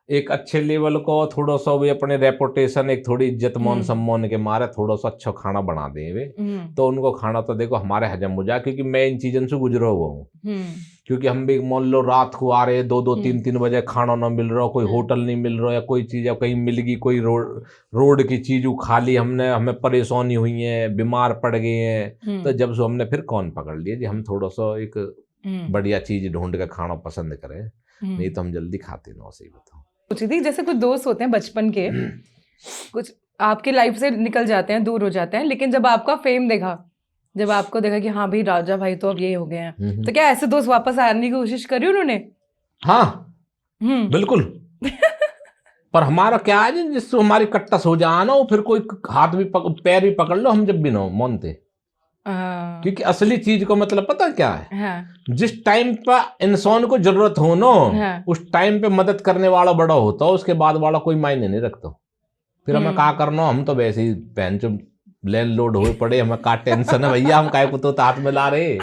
एक अच्छे लेवल को थोड़ा सा भी अपने रेपुटेशन एक थोड़ी इज्जत मान सम्मान के मारे थोड़ा सा अच्छा खाना बना दे वे तो उनको खाना तो देखो हमारे हजम हो जाए, क्योंकि मैं इन चीजों से गुजरा हुआ हूँ। क्योंकि हम भी मान लो रात को आ रहे 2-2 3-3 बजे खाना ना मिल रहा, कोई होटल नहीं मिल रहा या कोई चीज कहीं मिल गई, कोई रोड की चीज खा ली हमने, हमें परेशानी हुई है, बीमार पड़ गए हैं, तो जब से हमने फिर कौन पकड़ लिए जी हम थोड़ा सा एक बढ़िया चीज ढूंढ कर खाना पसंद करें, नहीं तो हम जल्दी खाते ना। सही बताओ पूछी थी जैसे कुछ दोस्त होते हैं बचपन के, कुछ आपकी लाइफ से निकल जाते हैं, दूर हो जाते हैं, लेकिन जब आपका फेम देखा, जब आपको देखा कि हाँ भाई राजा भाई तो अब ये हो गए हैं, तो क्या ऐसे दोस्त वापस आने की कोशिश करी उन्होंने? हाँ बिल्कुल। पर हमारा क्या है जिससे हमारी कट्टा सो जाए ना, वो फिर कोई हाथ भी पैर भी पकड़ लो हम जब भी ना मानते, क्योंकि असली चीज को मतलब पता क्या है? हाँ। जिस टाइम पर इंसान को जरूरत हो ना, हाँ। उस टाइम पे मदद करने वाला बड़ा होता है, उसके बाद वाला कोई मायने नहीं रखता, फिर हमें का करना, हम तो वैसे ही पहन चो लैंड लोड हुए पड़े, हमें का टेंशन है भैया, हम काय को तो हाथ में ला रहे।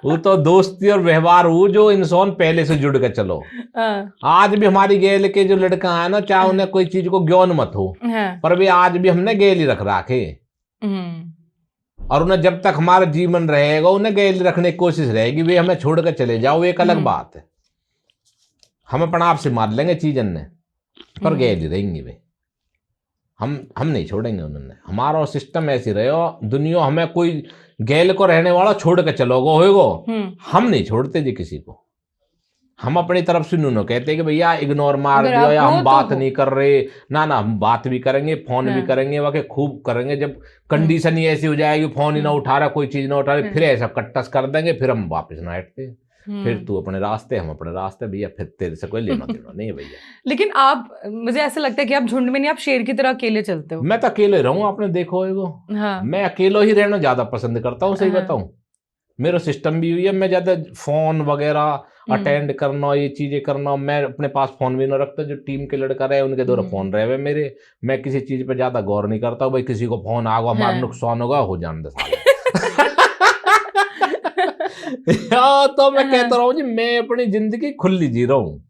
वो तो दोस्ती और व्यवहार वो जो इंसान पहले से जुड़ के चलो। आज भी हमारी गेल के जो लड़का है ना, चाहे उन्हें कोई चीज को ज्ञान मत हो, पर वे आज भी हमने गेल ही रख रखे, और उन्हें जब तक हमारा जीवन रहेगा उन्हें गेल रखने की कोशिश रहेगी। वे हमें छोड़ कर चले जाओ एक अलग बात है, हम अपना आप से मार लेंगे चीजन ने, पर गेल ही रहेंगे वे, हम नहीं छोड़ेंगे उन्होंने। हमारा सिस्टम ऐसी रहे हो, दुनिया हमें कोई गैल को रहने वाला छोड़ के चलोगो होएगो, हम नहीं छोड़ते जी किसी को। हम अपनी तरफ से नुनो कहते कि भैया इग्नोर मार दियो, या हम बात नहीं कर रहे, ना हम बात भी करेंगे, फोन भी करेंगे, वाकई खूब करेंगे। जब कंडीशन ही ऐसी हो जाएगी, फोन ही ना उठा रहा, कोई चीज ना उठा रही, फिर ऐसा कट्टस कर देंगे, फिर हम वापस ना हटते, फिर तू अपने रास्ते हम अपने रास्ते, भैया फिर तेरे से कोई लेना देना नहीं है भैया। लेकिन आप, मुझे ऐसा लगता है कि आप झुंड में नहीं, आप शेर की तरह अकेले चलते हो। मैं तो अकेले रहूं, आपने देखो है वो। हाँ। मैं अकेले ही रहना ज्यादा पसंद करता हूँ, सही बताऊं। मेरा सिस्टम भी हुई है, मैं ज्यादा फोन वगैरह अटेंड करना, ये चीजें करना, मैं अपने पास फोन भी ना रखता। जो टीम के लड़का रहे उनके द्वारा फोन रहे हुए मेरे, मैं किसी चीज पे ज्यादा गौर नहीं करता। भाई किसी को फोन आगा, हमारा नुकसान होगा, हो जाने दे। तो मैं कहता रहा हूँ जी, मैं अपनी जिंदगी खुली जी रहा हूँ,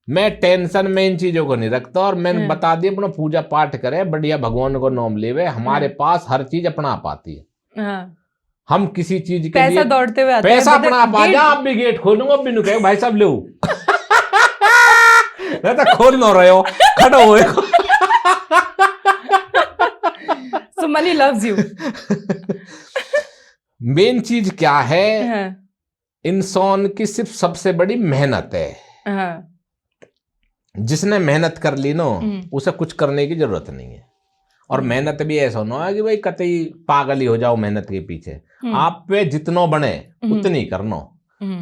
मैं टेंशन में इन चीजों को नहीं रखता। और मैंने बता दिया, अपना पूजा पाठ करे, बढ़िया भगवान को नाम लेवे, हमारे पास हर चीज अपना आप आती है। हम किसी चीज के पैसा दौड़ते हुए आता है, पैसा अपना आप आ जा, आप भी गेट खोलूंगा, बिनु कहे भाई साहब ले तो खोल ना रहे हो, खड़ो हुए। So money loves you. Main चीज क्या है, इंसान की सिर्फ सबसे बड़ी मेहनत है। जिसने मेहनत कर ली ना, उसे कुछ करने की जरूरत नहीं है। और मेहनत भी ऐसा ना है कि भाई कतई पागल ही हो जाओ मेहनत के पीछे। आप पे जितना बने उतनी करना,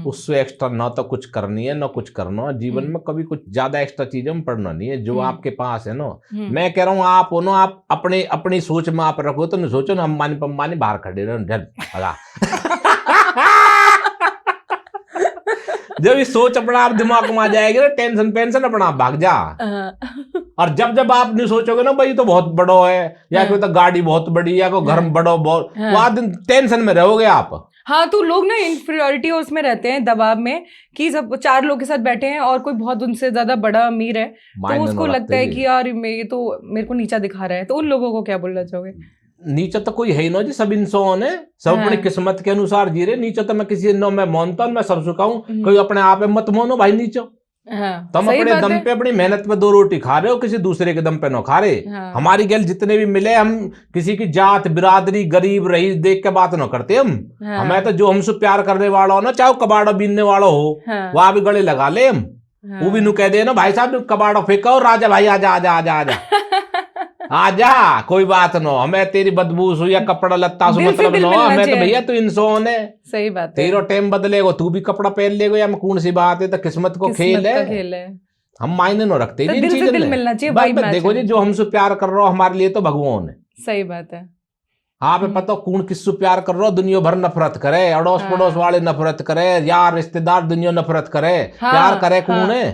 उससे एक्स्ट्रा ना तो कुछ करनी है ना कुछ करना। जीवन में कभी कुछ ज्यादा एक्स्ट्रा चीजों में पढ़ना नहीं है। जो आपके पास है ना, मैं कह रहा हूँ आप हो ना, आप अपनी सोच में आप रखो, तो नहीं सोचो ना अंबानी पंबानी बाहर खड़े रहो। जब ये सोच अपना आप दिमाग में आ जाएगी ना, टेंशन पेंशन अपना आप भाग जा। और जब आप नहीं सोचोगे ना भाई तो बहुत बड़ा है, या कोई तो गाड़ी बहुत बड़ी, या कोई घर में बड़ा बहुत, वो टेंशन में रहोगे आप। हाँ, तो लोग ना इंफीरियरिटी उसमें रहते हैं, दबाव में, कि सब 4 लोग के साथ बैठे हैं और कोई बहुत उनसे ज्यादा बड़ा अमीर है, तो उसको लगता है कि यार ये तो मेरे को नीचा दिखा रहा है। तो उन लोगों को क्या बोलना चाहोगे? नीचे तो कोई है ही ना जी, सब इंसान है, सब अपनी किस्मत के अनुसार जी रहे। नीचे तो मैं किसी न मैं मानता हूँ, मैं सब सुखाऊं, कोई अपने आप में मत मानो भाई नीचे। तुम अपने दम पे अपनी मेहनत पे 2 रोटी खा रहे हो, किसी दूसरे के दम पे ना खा रहे। हमारी गैल जितने भी मिले, हम किसी की जात बिरादरी गरीब रईस देख के बात ना करते। हमें तो जो हमसे प्यार करने वाला हो ना, चाहे कबाड़ा बीनने वाला हो, वहां भी गले लगा ले हम। वो भी नु कह दे ना भाई साहब कबाड़ा फेंको, राजा भाई आजा आजा आजा आजा आजा, कोई बात ना, हमें तेरी बदबू से या कपड़ा लत्ता से मतलब ना, हमें तो भैया तू इंसान है। सही बात है, तेरा टाइम बदलेगा, तू भी कपड़ा पहन लेगा, या कौन सी बात है, तो किस्मत को खेल है। हम मायने ना रखते इन चीजों में। देखो जी, जो हमसे प्यार कर रहा हो हमारे लिए तो भगवान है। सही बात है। आप पता कौन किससे प्यार कर रहा हो, दुनिया भर नफरत करे, अड़ोस पड़ोस वाले नफरत करे, यार रिश्तेदार दुनिया नफरत करे, प्यार करे कौन है?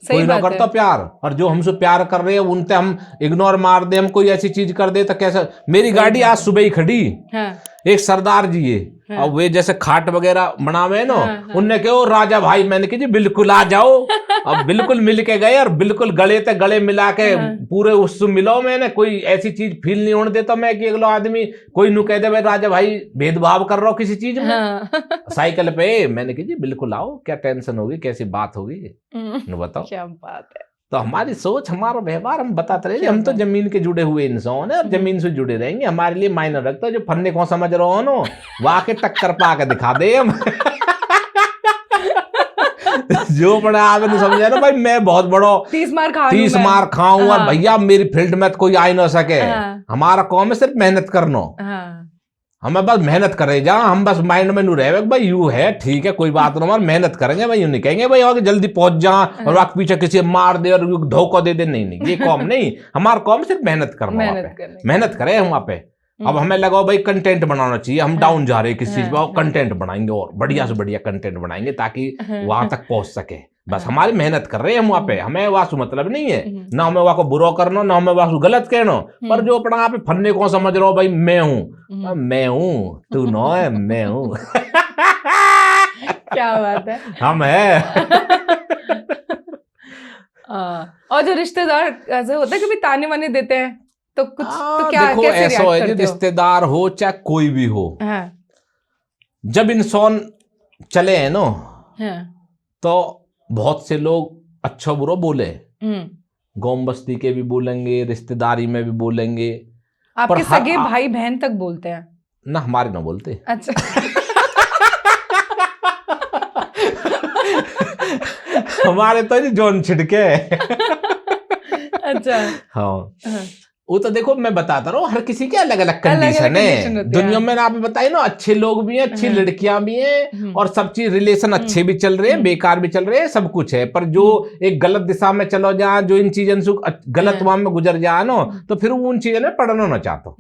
कोई ना करता प्यार। और जो हमसे प्यार कर रहे हैं उनसे हम इग्नोर मार दे, हम कोई ऐसी चीज कर दे तो कैसा। मेरी गाड़ी आज सुबह ही खड़ी, एक सरदार जी है, और वे जैसे खाट वगैरह बनावे ना, उनने कहो राजा भाई, मैंने कहा जी बिल्कुल आ जाओ। अब बिल्कुल मिल के गए, और बिल्कुल गले तक गले मिला के पूरे उससे मिलो। मैंने कोई ऐसी चीज फील नहीं होने देता मैं कि अगला आदमी कोई नु कह दे भाई राजा भाई भेदभाव कर रहा हो किसी चीज में। साइकिल पे मैंने कहा जी बिल्कुल आओ, क्या टेंशन होगी, कैसी बात होगी, बताओ क्या बात है। तो हमारी सोच, हमारा व्यवहार हम बताते रहे, हम तो जमीन के जुड़े हुए इंसान है, और जमीन से जुड़े रहेंगे। हमारे लिए मायने रखता है जो फन्ने को समझ रहे हो ना, वहां के टक्कर पा के दिखा दे हम। जो बड़ा आपने समझा ना भाई, मैं बहुत बड़ा 30 मार खाऊं, और भैया मेरी फील्ड में कोई आ ही ना सके। हमारा काम है सिर्फ मेहनत करना, हमें बस मेहनत करे जा, हम बस माइंड में नू रहे भाई यू है ठीक है कोई बात ना, मेहनत करेंगे भाई, यूं नहीं कहेंगे भाई आगे जल्दी पहुंच जा और आगे पीछे किसी मार दे और धोखा दे दे, नहीं ये काम नहीं। हमारा काम सिर्फ मेहनत करना, मेहनत करें हम वहाँ पे। अब हमें लगा भाई कंटेंट बनाना चाहिए, हम डाउन जा रहे हैं किसी चीज पर, कंटेंट बनाएंगे और बढ़िया से बढ़िया कंटेंट बनाएंगे ताकि वहां तक पहुंच सके। बस हमारी मेहनत कर रहे हैं हम वहाँ पे, हमें वासु मतलब नहीं है, ना हमें वहाँ को बुरा करना, ना हमें वासु गलत कहना, पर जो अपना आप फन्ने को समझ रहे हो भाई मैं हूँ तू नो है मैं हूँ। क्या बात है, हम है। और जो रिश्तेदार ऐसे होता है कभी ताने वाने देते हैं तो कुछ तो क्या देखो कैसे ऐसा react है जी, करते हो? रिश्तेदार हो चाहे कोई भी हो, हाँ, जब इंसान चले हैं ना हाँ, तो बहुत से लोग अच्छा बुरा बोले, गांव बस्ती के भी बोलेंगे, रिश्तेदारी में भी बोलेंगे, आपके सगे भाई बहन तक बोलते हैं ना, हमारे ना बोलते। अच्छा। हमारे तो जी जोन छिड़के। अच्छा, हाँ, हाँ, वो तो देखो मैं बताता रहा हूँ, हर किसी के अलग अलग कंडीशन है दुनिया में ना, आपने बताई ना, अच्छे लोग भी हैं, अच्छी लड़कियां भी हैं, और सब चीज रिलेशन अच्छे भी चल रहे हैं, बेकार भी चल रहे हैं, सब कुछ है, पर जो एक गलत दिशा में चलो जाए, जो इन चीजों से गलत वहां में गुजर जाए ना, तो फिर उन चीजों में पढ़ना ना चाहता।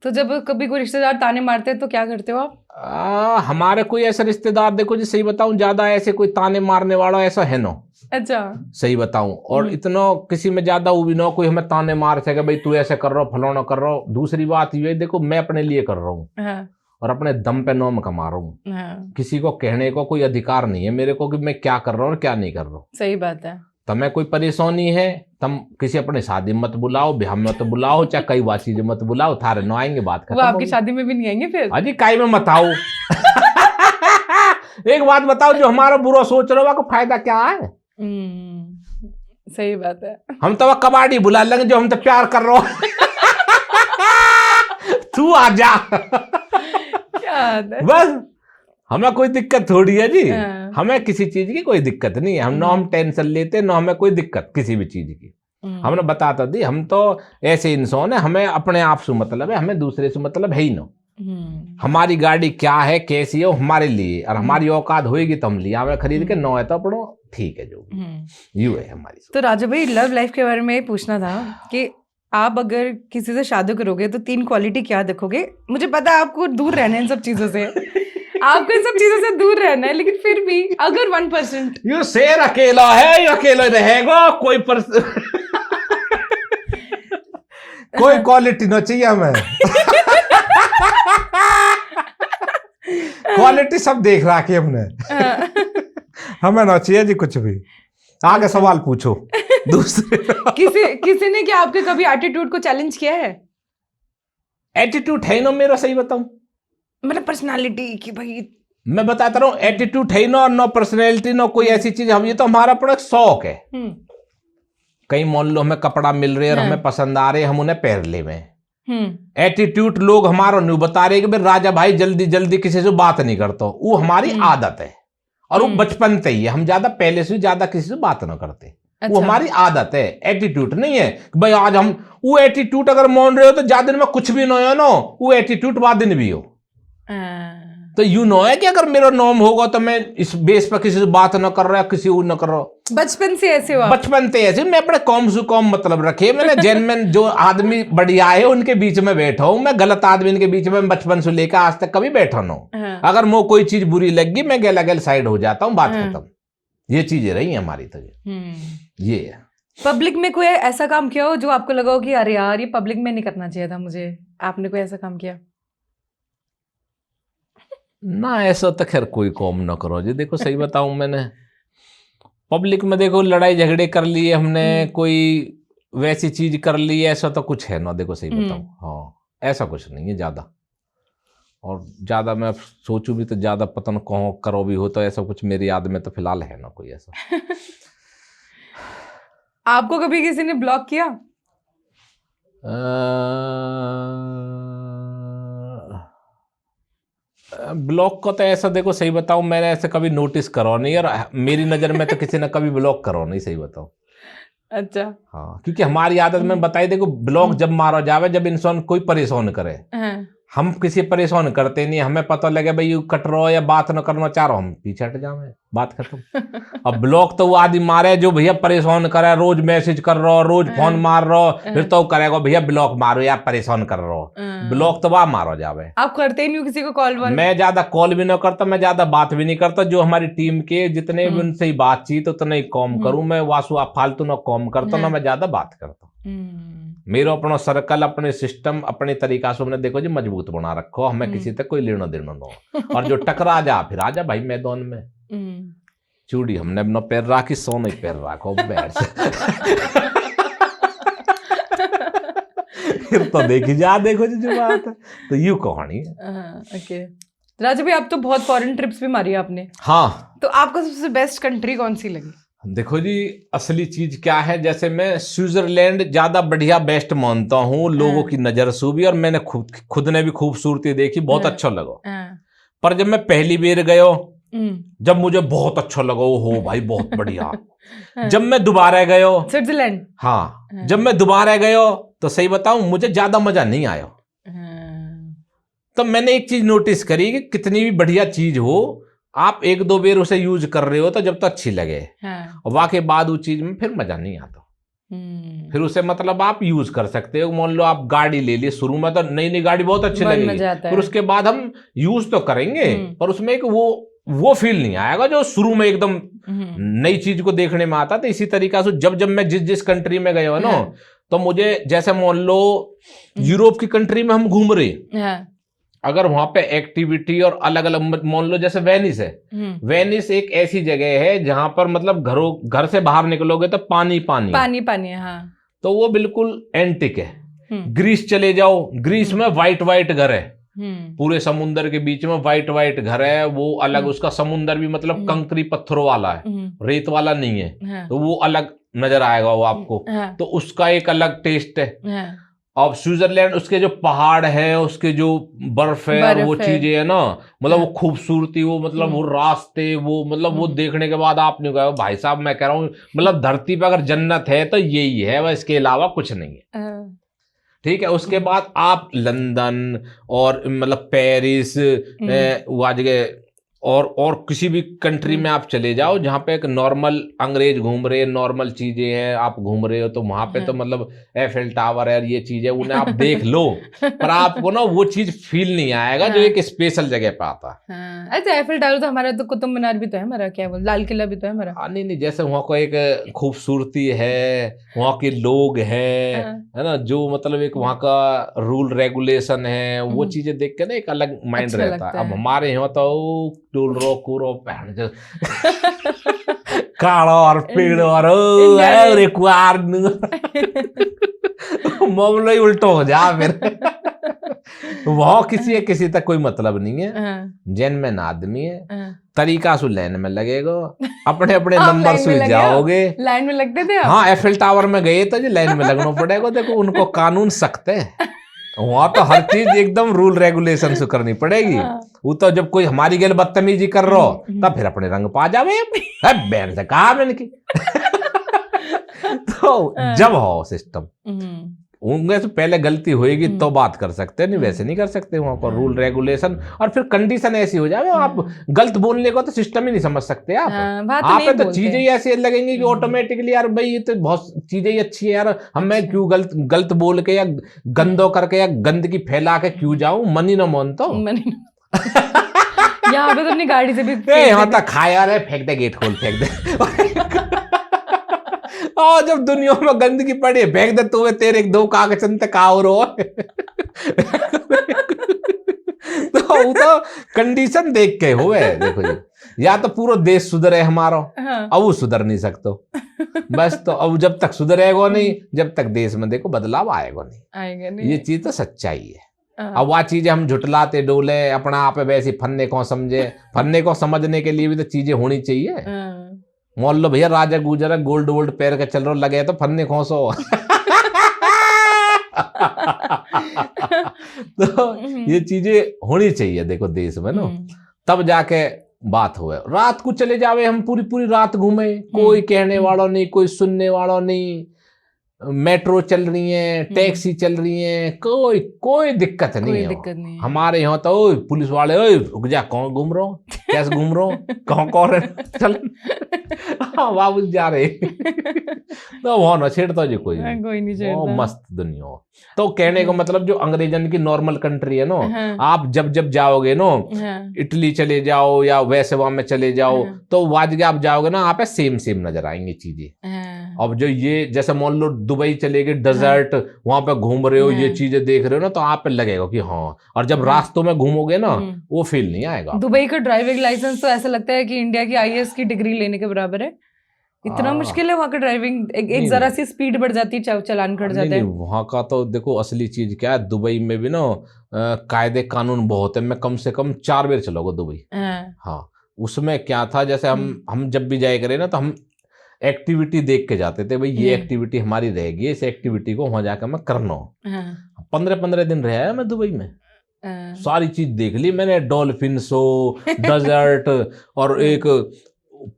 तो जब कभी कोई रिश्तेदार ताने मारते हैं तो क्या करते हो आप? हमारे कोई ऐसा रिश्तेदार देखो जी, सही बताऊं, ज्यादा ऐसे कोई ताने मारने वाला ऐसा है ना, अच्छा, सही बताऊं, और इतना किसी में ज्यादा वो भी ना कोई हमें ताने मार सके भाई तू ऐसे कर रहा हो, फलाना कर रहा हो। दूसरी बात ये देखो, मैं अपने लिए कर रहा हूँ, हाँ, और अपने दम पे नाम कमा रहा हूँ, हाँ, किसी को कहने को कोई अधिकार नहीं है मेरे को कि मैं क्या कर रहा हूँ और क्या नहीं कर रहा हूँ। सही बात है। तुम्हें कोई परेशानी है, तुम किसी अपने शादी मत बुलाओ, ब्याह में मत बुलाओ, चाहे कई बात चीजें मत बुलाओ, थारे न आएंगे, बात खत्म। वो आपकी शादी में भी नहीं आएंगे फिर? अजी काई में मत आओ। एक बात बताओ, जो हमारा बुरा सोच रहे हो को फायदा क्या है? सही बात है। हम तो कबाड़ी बुला लेंगे जो हम तो प्यार कर रहे हो। तू आ जा। क्या है? बस हमें कोई दिक्कत थोड़ी है जी, हमें किसी चीज की कोई दिक्कत नहीं है, हम ना हम टेंशन लेते, ना हमें कोई दिक्कत किसी भी चीज की। हमने बताता दी, हम तो ऐसे इंसान है, हमें अपने आप से मतलब है, हमें दूसरे से मतलब है ही ना। हमारी गाड़ी क्या है कैसी है वो हमारे लिए, और हमारी औकात होगी तो हम लिया हमें खरीद के, न है तो अपनो ठीक है, जो यू है हमारी। तो राजू भाई, लव लाइफ के बारे में पूछना था कि आप अगर किसी से शादी करोगे तो 3 क्वालिटी क्या देखोगे? मुझे पता है आपको दूर रहना है इन सब चीजों से, आपको इन सब चीजों से दूर रहना है, लेकिन फिर भी अगर 1%। ये शेर अकेला है, ये अकेला रहेगा, कोई कोई क्वालिटी ना चाहिए हमें। क्वालिटी सब देख रहा कि हमने। हमें ना चाहिए जी कुछ भी। आगे सवाल पूछो दूसरे। किसी ने क्या आपके कभी एटीट्यूड को चैलेंज किया है? एटीट्यूड है ना मेरा, सही बताऊं, मतलब पर्सनालिटी की भाई, मैं बताता रहा हूँ, एटीट्यूड है ना, नो पर्सनैलिटी, नो कोई ऐसी चीज। हम ये तो हमारा अपना शौक है। कहीं मान लो हमें कपड़ा मिल रहे और हमें पसंद आ रहे, हम उन्हें पहन ले में। एटीट्यूड लोग हमारा नहीं बता रहे कि भाई राजा भाई जल्दी जल्दी किसी से बात नहीं करता, वो हमारी आदत है, और वो बचपन से ही है, हम ज्यादा पहले से ज्यादा किसी से बात ना करते। अच्छा। वो हमारी आदत है, एटीट्यूड नहीं है भाई आज हम वो एटीट्यूड अगर मान रहे हो तो ज्यादा दिन में कुछ भी ना हो ना, वो एटीट्यूड बाद दिन भी हो। तो यू नो है कि अगर मेरा नाम होगा तो मैं इस बेस पर किसी से बात ना कर रहा, किसी और ना कर रहा। बचपन से ऐसे हुआ? बचपन से ऐसे, मैं अपने कौम से कौम मतलब रखे, मैंने जेनमैन जो आदमी बढ़िया है उनके बीच में बैठा हूं, मैं गलत आदमी इनके बीच में बचपन से लेकर आज तक कभी बैठा ना हूं। हाँ। अगर मुझे कोई चीज बुरी लगी मैं गैला गैल साइड हो जाता हूँ, बात खत्म। ये चीजें रही है हमारी। तो ये पब्लिक में कोई ऐसा काम किया हो जो आपको लगा हो कि अरे यार ये पब्लिक में नहीं करना चाहिए था मुझे, आपने कोई ऐसा काम किया? ना ऐसा तो खैर कोई कॉम ना करो जी। देखो सही बताऊं, मैंने पब्लिक में देखो लड़ाई झगड़े कर लिए हमने, कोई वैसी चीज कर ली, ऐसा तो कुछ है ना। देखो सही बताऊं, हाँ ऐसा कुछ नहीं है ज्यादा, और ज्यादा मैं सोचूं भी तो ज्यादा पता न कहो करो भी हो, तो ऐसा कुछ मेरी याद में तो फिलहाल है ना कोई ऐसा। आपको कभी किसी ने ब्लॉक किया? ब्लॉक का तो ऐसा देखो सही बताऊं, मैंने ऐसे कभी नोटिस करो नहीं, और मेरी नजर में तो किसी ने कभी ब्लॉक करो नहीं, सही बताऊं। अच्छा। हाँ, क्योंकि हमारी आदत में बताई, देखो ब्लॉक जब मारा जावे जब इंसान कोई परेशान करे। हम किसी परेशान करते नहीं, हमें पता लगे भाई यू कट रहो या बात न करना चाह रहा हम पीछे हट जावे, बात खत्म। अब ब्लॉक तो वो आदमी मारे जो भैया परेशान करे, रोज मैसेज कर रहा, रोज फोन मार रहा, फिर तो करेगा भैया ब्लॉक मारो यार परेशान कर रहा हो, ब्लॉक तो वह मारो जावे। आप करते ही नहीं किसी को कॉल? मैं ज्यादा कॉल भी ना करता, मैं ज्यादा बात भी नहीं करता, जो हमारी टीम के जितने भी उनसे ही बातचीत उतना ही कॉम करूं मैं, वासु आप फालतू ना कॉम करता ना मैं ज्यादा बात करता। मेरा अपना सर्कल, अपने सिस्टम, अपने तरीका से हमने देखो जी मजबूत बना रखो, हमें किसी तक कोई लेना देना ना हो। और जो टकरा जा फिर आजा भाई मैदान में। चूड़ी हमने अपना पैर राखी, सोने पैर राखो बैठ से। फिर तो देखी जा, देखो जी जो बात है तो यूं कहानी है। ओके राजा भाई, आप तो बहुत फॉरेन ट्रिप्स भी मारी आपने। हाँ, तो आपको सबसे बेस्ट कंट्री कौन सी लगी? देखो जी असली चीज क्या है, जैसे मैं स्विट्जरलैंड ज्यादा बढ़िया बेस्ट मानता हूँ लोगों की नजर से भी, और मैंने खुद ने भी खूबसूरती देखी, बहुत अच्छा लगा। पर जब मैं पहली बार गयो, जब मुझे बहुत अच्छा लगा, हो भाई बहुत बढ़िया। जब मैं दोबारा गयो स्विट्जरलैंड, हाँ जब मैं दोबारा गयो तो सही बताऊं मुझे ज्यादा मजा नहीं आया। तो मैंने एक चीज नोटिस करी कि कितनी भी बढ़िया चीज हो, आप एक दो बार उसे यूज कर रहे हो तो जब तक अच्छी लगे, और वाकई बाद उस चीज में फिर मजा नहीं आता। फिर उसे मतलब आप यूज कर सकते हो। मान लो आप गाड़ी ले ली, शुरू में तो नई नई गाड़ी बहुत अच्छी लगेगी, फिर उसके बाद हम यूज तो करेंगे पर उसमें एक वो फील नहीं आएगा जो शुरू में एकदम नई चीज को देखने में आता। तो इसी तरीका से जब मैं जिस कंट्री में गए हो ना, तो मुझे जैसे मान लो यूरोप की कंट्री में हम घूम रहे, अगर वहां पे एक्टिविटी और अलग अलग, मान लो जैसे वेनिस है, वेनिस एक ऐसी जगह है जहां पर मतलब घर से बाहर निकलोगे तो पानी पानी पानी पानी है, हाँ। तो वो बिल्कुल एंटिक है। ग्रीस चले जाओ, ग्रीस में व्हाइट व्हाइट घर है, पूरे समुन्दर के बीच में व्हाइट व्हाइट घर है, वो अलग, उसका समुन्दर भी मतलब कंकरी पत्थरों वाला है, रेत वाला नहीं है, तो वो अलग नजर आएगा वो आपको, तो उसका एक अलग टेस्ट है। अब स्विट्जरलैंड, उसके जो पहाड़ है, उसके जो बर्फ है, वो चीजें है ना, मतलब वो खूबसूरती, वो मतलब वो रास्ते, वो मतलब वो देखने के बाद आपने कहा भाई साहब मैं कह रहा हूँ मतलब धरती पे अगर जन्नत है तो यही है, वह इसके अलावा कुछ नहीं है। ठीक है, उसके बाद आप लंदन और मतलब पेरिस, वो जगह और किसी भी कंट्री में आप चले जाओ जहाँ पे एक नॉर्मल अंग्रेज घूम रहे हैं, नॉर्मल चीजें हैं, आप घूम रहे हो, तो वहां पे तो मतलब एफेल टावर है, ये चीजें उन्हें आप देख लो, पर आपको ना वो चीज फील नहीं आएगा जो एक स्पेशल जगह पे आता है। अच्छा, एफेल टावर तो हमारा, तो कुतुब मीनार भी तो है हमारा, क्या बोल, लाल किला भी तो है हमारा। नहीं, जैसे वहाँ को एक खूबसूरती है, वहाँ के लोग हैं, है ना, जो मतलब एक वहाँ का रूल रेगुलेशन है, वो चीजें देख के ना एक अलग माइंड रहता है। अब हमारे यहाँ तो टूल रो कूरो पहन जो काड़ा और पेड़ और मामला ही उल्टा हो जा फिर। वहाँ किसी तक कोई मतलब नहीं है, जेन्युइन आदमी है, तरीका से लाइन में लगेगा, अपने अपने नंबर से जाओगे। लाइन में लगते थे? हाँ, एफिल टावर में गए तो जी लाइन में लगना पड़ेगा। देखो उनको कानून सख्त है, वहां तो हर चीज एकदम रूल रेगुलेशन से करनी पड़ेगी। वो तो जब कोई हमारी गल बदतमीजी कर रहा हो तब फिर अपने रंग पा जावे, बैन से कहा मैंने की। तो जब हो सिस्टम उनके से पहले गलती होएगी तो बात कर सकते हैं, नहीं वैसे नहीं कर सकते। वहां पर रूल रेगुलेशन और फिर कंडीशन ऐसी हो जाए, आप गलत बोलने को तो सिस्टम ही नहीं समझ सकते आप। आप तो चीजें ही ऐसी लगेंगी कि ऑटोमेटिकली यार भाई ये तो बहुत चीजें ही अच्छी है यार, हम मैं क्यों गलत बोल के या गंदो करके या गंदगी फैला के क्यों जाऊं, मन ही ना मानता यहाँ पे तो अपनी गाड़ी से भी यहाँ तक खाया रहे, फेंक दे, गेट खोल फेंक दे। और जब दुनिया में गंदगी पड़ी फेंक दे, तो तेरे दो कागज तक आओ रो। तो कंडीशन देख के हुए देखो जी, या तो पूरा देश सुधरे हमारा, अब वो सुधर नहीं सकते बस। तो अब जब तक सुधरेगा नहीं, जब तक देश में देखो बदलाव आएगा नहीं, ये चीज तो सच्चाई है। अब वह चीजें हम झुटलाते डोले अपना आप वैसे फन्ने को समझे, फन्ने को समझने के लिए भी तो चीजें होनी चाहिए। मान लो भैया राजा गुजरा गोल्ड वोल्ड पैर के चल रहा लगे तो फन्ने खोसो। तो ये चीजें होनी चाहिए देखो देश में ना, तब जाके बात हुए। रात को चले जावे हम, पूरी पूरी रात घूमे, कोई कहने वाला नहीं, कोई सुनने वाला नहीं, मेट्रो चल रही है, टैक्सी चल रही है, कोई दिक्कत नहीं कोई है दिक्कत नहीं है। हमारे यहाँ तो ओए पुलिस वाले, ओए रुक जा, कौन घूम रहा हूँ, कैसे घूम रहा हूँ, कौन है, चल हाँ बाबू जा रहे तो वहाँ न छेड़ता जी कोई हाँ, नहीं, कोई नहीं वो छेड़ता। मस्त दुनिया हो। तो कहने को मतलब जो अंग्रेजन की नॉर्मल कंट्री है ना, हाँ। आप जब जाओगे ना, हाँ। इटली चले जाओ या वैसे वहां में चले जाओ, हाँ। तो वाजगे आप जाओगे ना, आप सेम नजर आएंगी चीजें। हाँ। अब जो ये जैसे मान लो दुबई चले गए, डेजर्ट वहां पे घूम रहे हो, ये हाँ। चीजें देख रहे हो ना, तो आप पे लगेगा कि हाँ, और जब रास्तों में घूमोगे ना, वो फील नहीं आएगा। दुबई का ड्राइविंग लाइसेंस तो ऐसा लगता है कि इंडिया की आईएएस की डिग्री लेने के बराबर है। इतना मुश्किल है वहाँ का ड्राइविंग, एक जरा सी स्पीड बढ़ जाती है चालान कट जाता है। वहाँ का तो देखो असली चीज क्या है, दुबई में भी ना कायदे कानून बहुत है। मैं कम से कम 4 बार चला गया दुबई। हाँ, उसमें क्या था, जैसे हम जब भी जाया करे ना, तो हम एक्टिविटी देख के जाते थे, भाई ये एक्टिविटी हमारी रहेगी, इस एक्टिविटी को वहां जाकर मैं करना हो। 15-15 दिन रहा है मैं दुबई में, सारी चीज देख ली मैंने, डॉल्फिन शो, डेजर्ट, और एक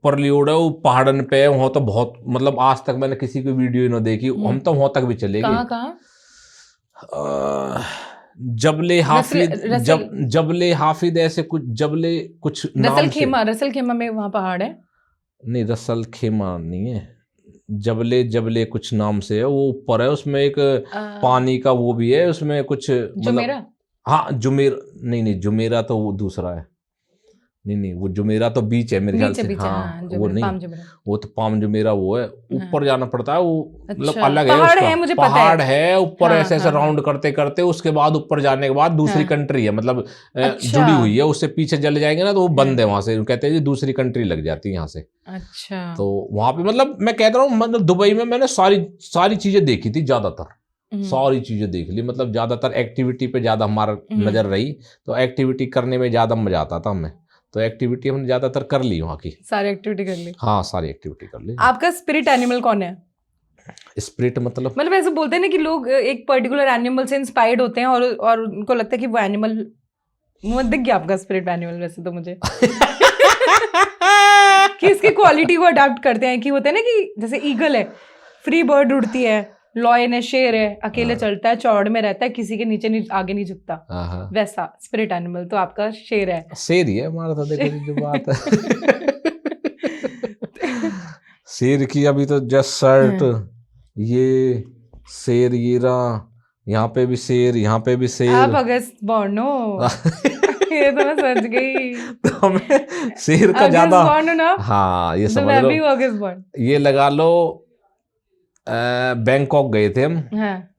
परलियोड़ा वो पहाड़न पे, वहां तो बहुत, मतलब आज तक मैंने किसी की वीडियो ना देखी, हम तो वहां तक भी चले गए। कहाँ? जबले हाफिज, जबले हाफिज ऐसे कुछ, जबले कुछ नाम से। रसल खेमा में वहाँ पहाड़ है? नहीं, रसल खेमा नहीं है, जबले कुछ नाम से है, वो ऊपर है, उसमें एक पानी का वो भी है, उसमें कुछ जुमेरा? हाँ जुमेर, नहीं जुमेरा तो वो दूसरा है, नहीं वो जुमेरा तो बीच है मेरे ख्याल से। हाँ, वो नहीं, वो तो पाम जुमेरा वो है, ऊपर जाना पड़ता है, वो मतलब अलग है उसका, पहाड़ है ऊपर, ऐसे ऐसे राउंड करते करते उसके बाद ऊपर जाने के बाद दूसरी कंट्री है, मतलब जुड़ी हुई है उससे। पीछे चले जाएंगे ना तो वो बंद है वहां से, कहते हैं जी दूसरी कंट्री लग जाती है यहाँ से। अच्छा। तो वहां पे मतलब मैं कहता हूँ, मतलब दुबई में मैंने सारी चीजें देखी थी, ज्यादातर सारी चीजें देख ली, मतलब ज्यादातर एक्टिविटी पे ज्यादा हमारा नजर रही, तो एक्टिविटी करने में ज्यादा मजा आता था हमें, तो एक्टिविटी हमने ज्यादातर कर ली वहाँ की, सारी एक्टिविटी कर ली। हाँ, सारी एक्टिविटी कर ली। आपका स्पिरिट एनिमल कौन है? स्पिरिट मतलब ऐसे बोलते हैं ना कि लोग एक पर्टिकुलर एनिमल से इंस्पायर्ड होते हैं और उनको लगता है कि वो एनिमल, दिख गया आपका स्पिरिट एनिमल वैसे तो मुझे कि इसकी क्वालिटी को अडॉप्ट करते हैं, कि होता है ना कि जैसे ईगल है, फ्री बर्ड उड़ती है, लॉयन है, शेर है, अकेले चलता है, चौड़ में रहता है, किसी के नीचे आगे नहीं झुकता, वैसा स्पिरिट एनिमल तो आपका शेर है। शेर ही है हमारा तो, देखो जो बात है शेर की अभी तो जस्ट शर्ट, ये शेर, ये रहा, यहाँ पे भी शेर, यहाँ पे भी शेर। आप अगस्त बॉर्न हो ये तो मैं समझ गई, तो हमें शेर का ज्यादा, हाँ ये समझ लो, ये लगा लो बैंकॉक गए थे हम।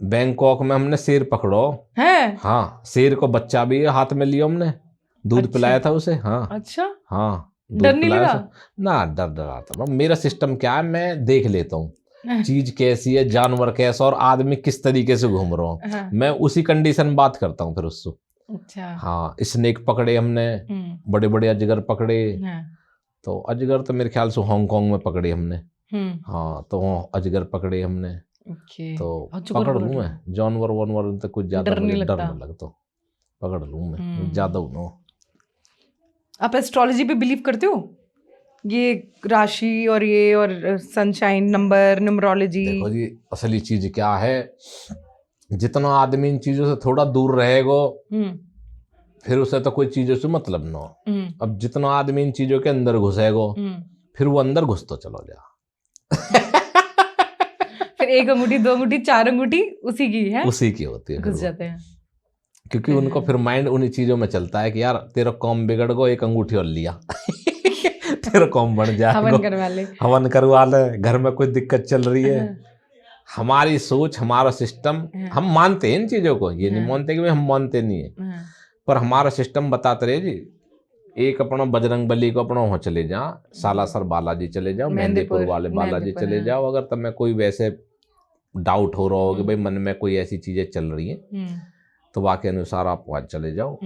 बैंकॉक में हमने शेर पकड़ो है? हाँ, शेर को बच्चा भी हाथ में लिया हमने, दूध पिलाया था उसे। हाँ अच्छा, हाँ डर नहीं लगा ना? डर आता, मेरा सिस्टम क्या है, मैं देख लेता हूँ चीज कैसी है, जानवर कैसा, और आदमी किस तरीके से घूम रहा हूँ, मैं उसी कंडीशन में बात करता हूँ फिर उससे। अच्छा। हाँ, स्नेक पकड़े हमने, बड़े बड़े अजगर पकड़े, तो अजगर तो मेरे ख्याल से हांगकांग में पकड़े हमने। हाँ, तो अजगर पकड़े हमने। तो पकड़ लूं मैं जानवर वानवर, तो कुछ ज्यादा डर नहीं लगता, पकड़ लूं मैं, ज्यादा हूं। आप एस्ट्रोलॉजी पे बिलीव करते हो? ये राशि और ये और सनशाइन नंबर, न्यूमरोलॉजी? देखो जी, असली चीज क्या है, जितना आदमी इन चीजों से थोड़ा दूर रहेगा, फिर उसे तो कोई चीजों से मतलब ना हो। अब जितना आदमी इन चीजों के अंदर घुसेगा, फिर वो अंदर घुसता चलो जा फिर 1 अंगूठी 2 अंगूठी 4 अंगूठी उसी की है, उसी की होती है, घुस जाते हैं, क्योंकि उनको फिर माइंड उन्हीं चीजों में चलता है कि यार तेरा कॉम बिगड़ गो, 1 अंगूठी और लिया तेरा कॉम बढ़ जाए, हवन करवा ले, घर में कोई दिक्कत चल रही है। हमारी सोच, हमारा सिस्टम, हम मानते हैं इन चीजों को, ये नहीं मानते कि हम मानते नहीं है, पर हमारा सिस्टम बताते रहे जी। एक अपना बजरंग बली को अपना वहाँ चले जाओ, सालासर बालाजी चले जाओ, मेहंदीपुर वाले बालाजी चले जाओ, अगर तुम्हें कोई वैसे डाउट हो रहा हो कि भाई मन में कोई ऐसी चीजें चल रही हैं, तो वाकई अनुसार आप वहाँ चले जाओ,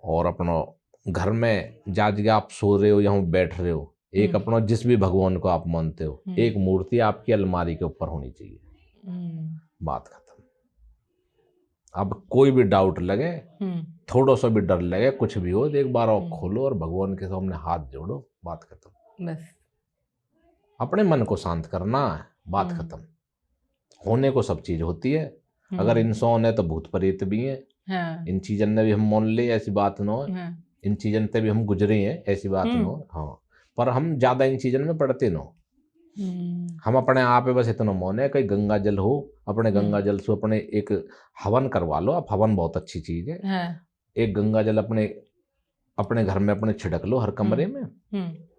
और अपना घर में जहाँ आप सो रहे हो या बैठ रहे हो, एक अपना जिस भी भगवान को आप मानते हो, एक मूर्ति आपकी अलमारी के ऊपर होनी चाहिए, बात खत्म। अब कोई भी डाउट लगे, थोड़ा सा भी डर लगे, कुछ भी हो, एक बार आँख खोलो और भगवान के सामने हाथ जोड़ो, बात खत्म। बस अपने मन को शांत करना है, बात खत्म। होने को सब चीज होती है। अगर इंसान है तो भूत प्रेत भी है। हाँ। इन चीजन ने भी हम मान ले, ऐसी बात न हो। हाँ। इन चीजन से भी हम गुजरे हैं, ऐसी बात न हो। हाँ, पर हम ज्यादा इन चीजन में पड़ते न हो। हम अपने आप पे बस इतना मौन है, कहीं गंगा जल हो, अपने गंगा जल से अपने एक हवन करवा लो। अब हवन बहुत अच्छी चीज है। एक गंगा जल अपने घर में अपने छिड़क लो हर कमरे में,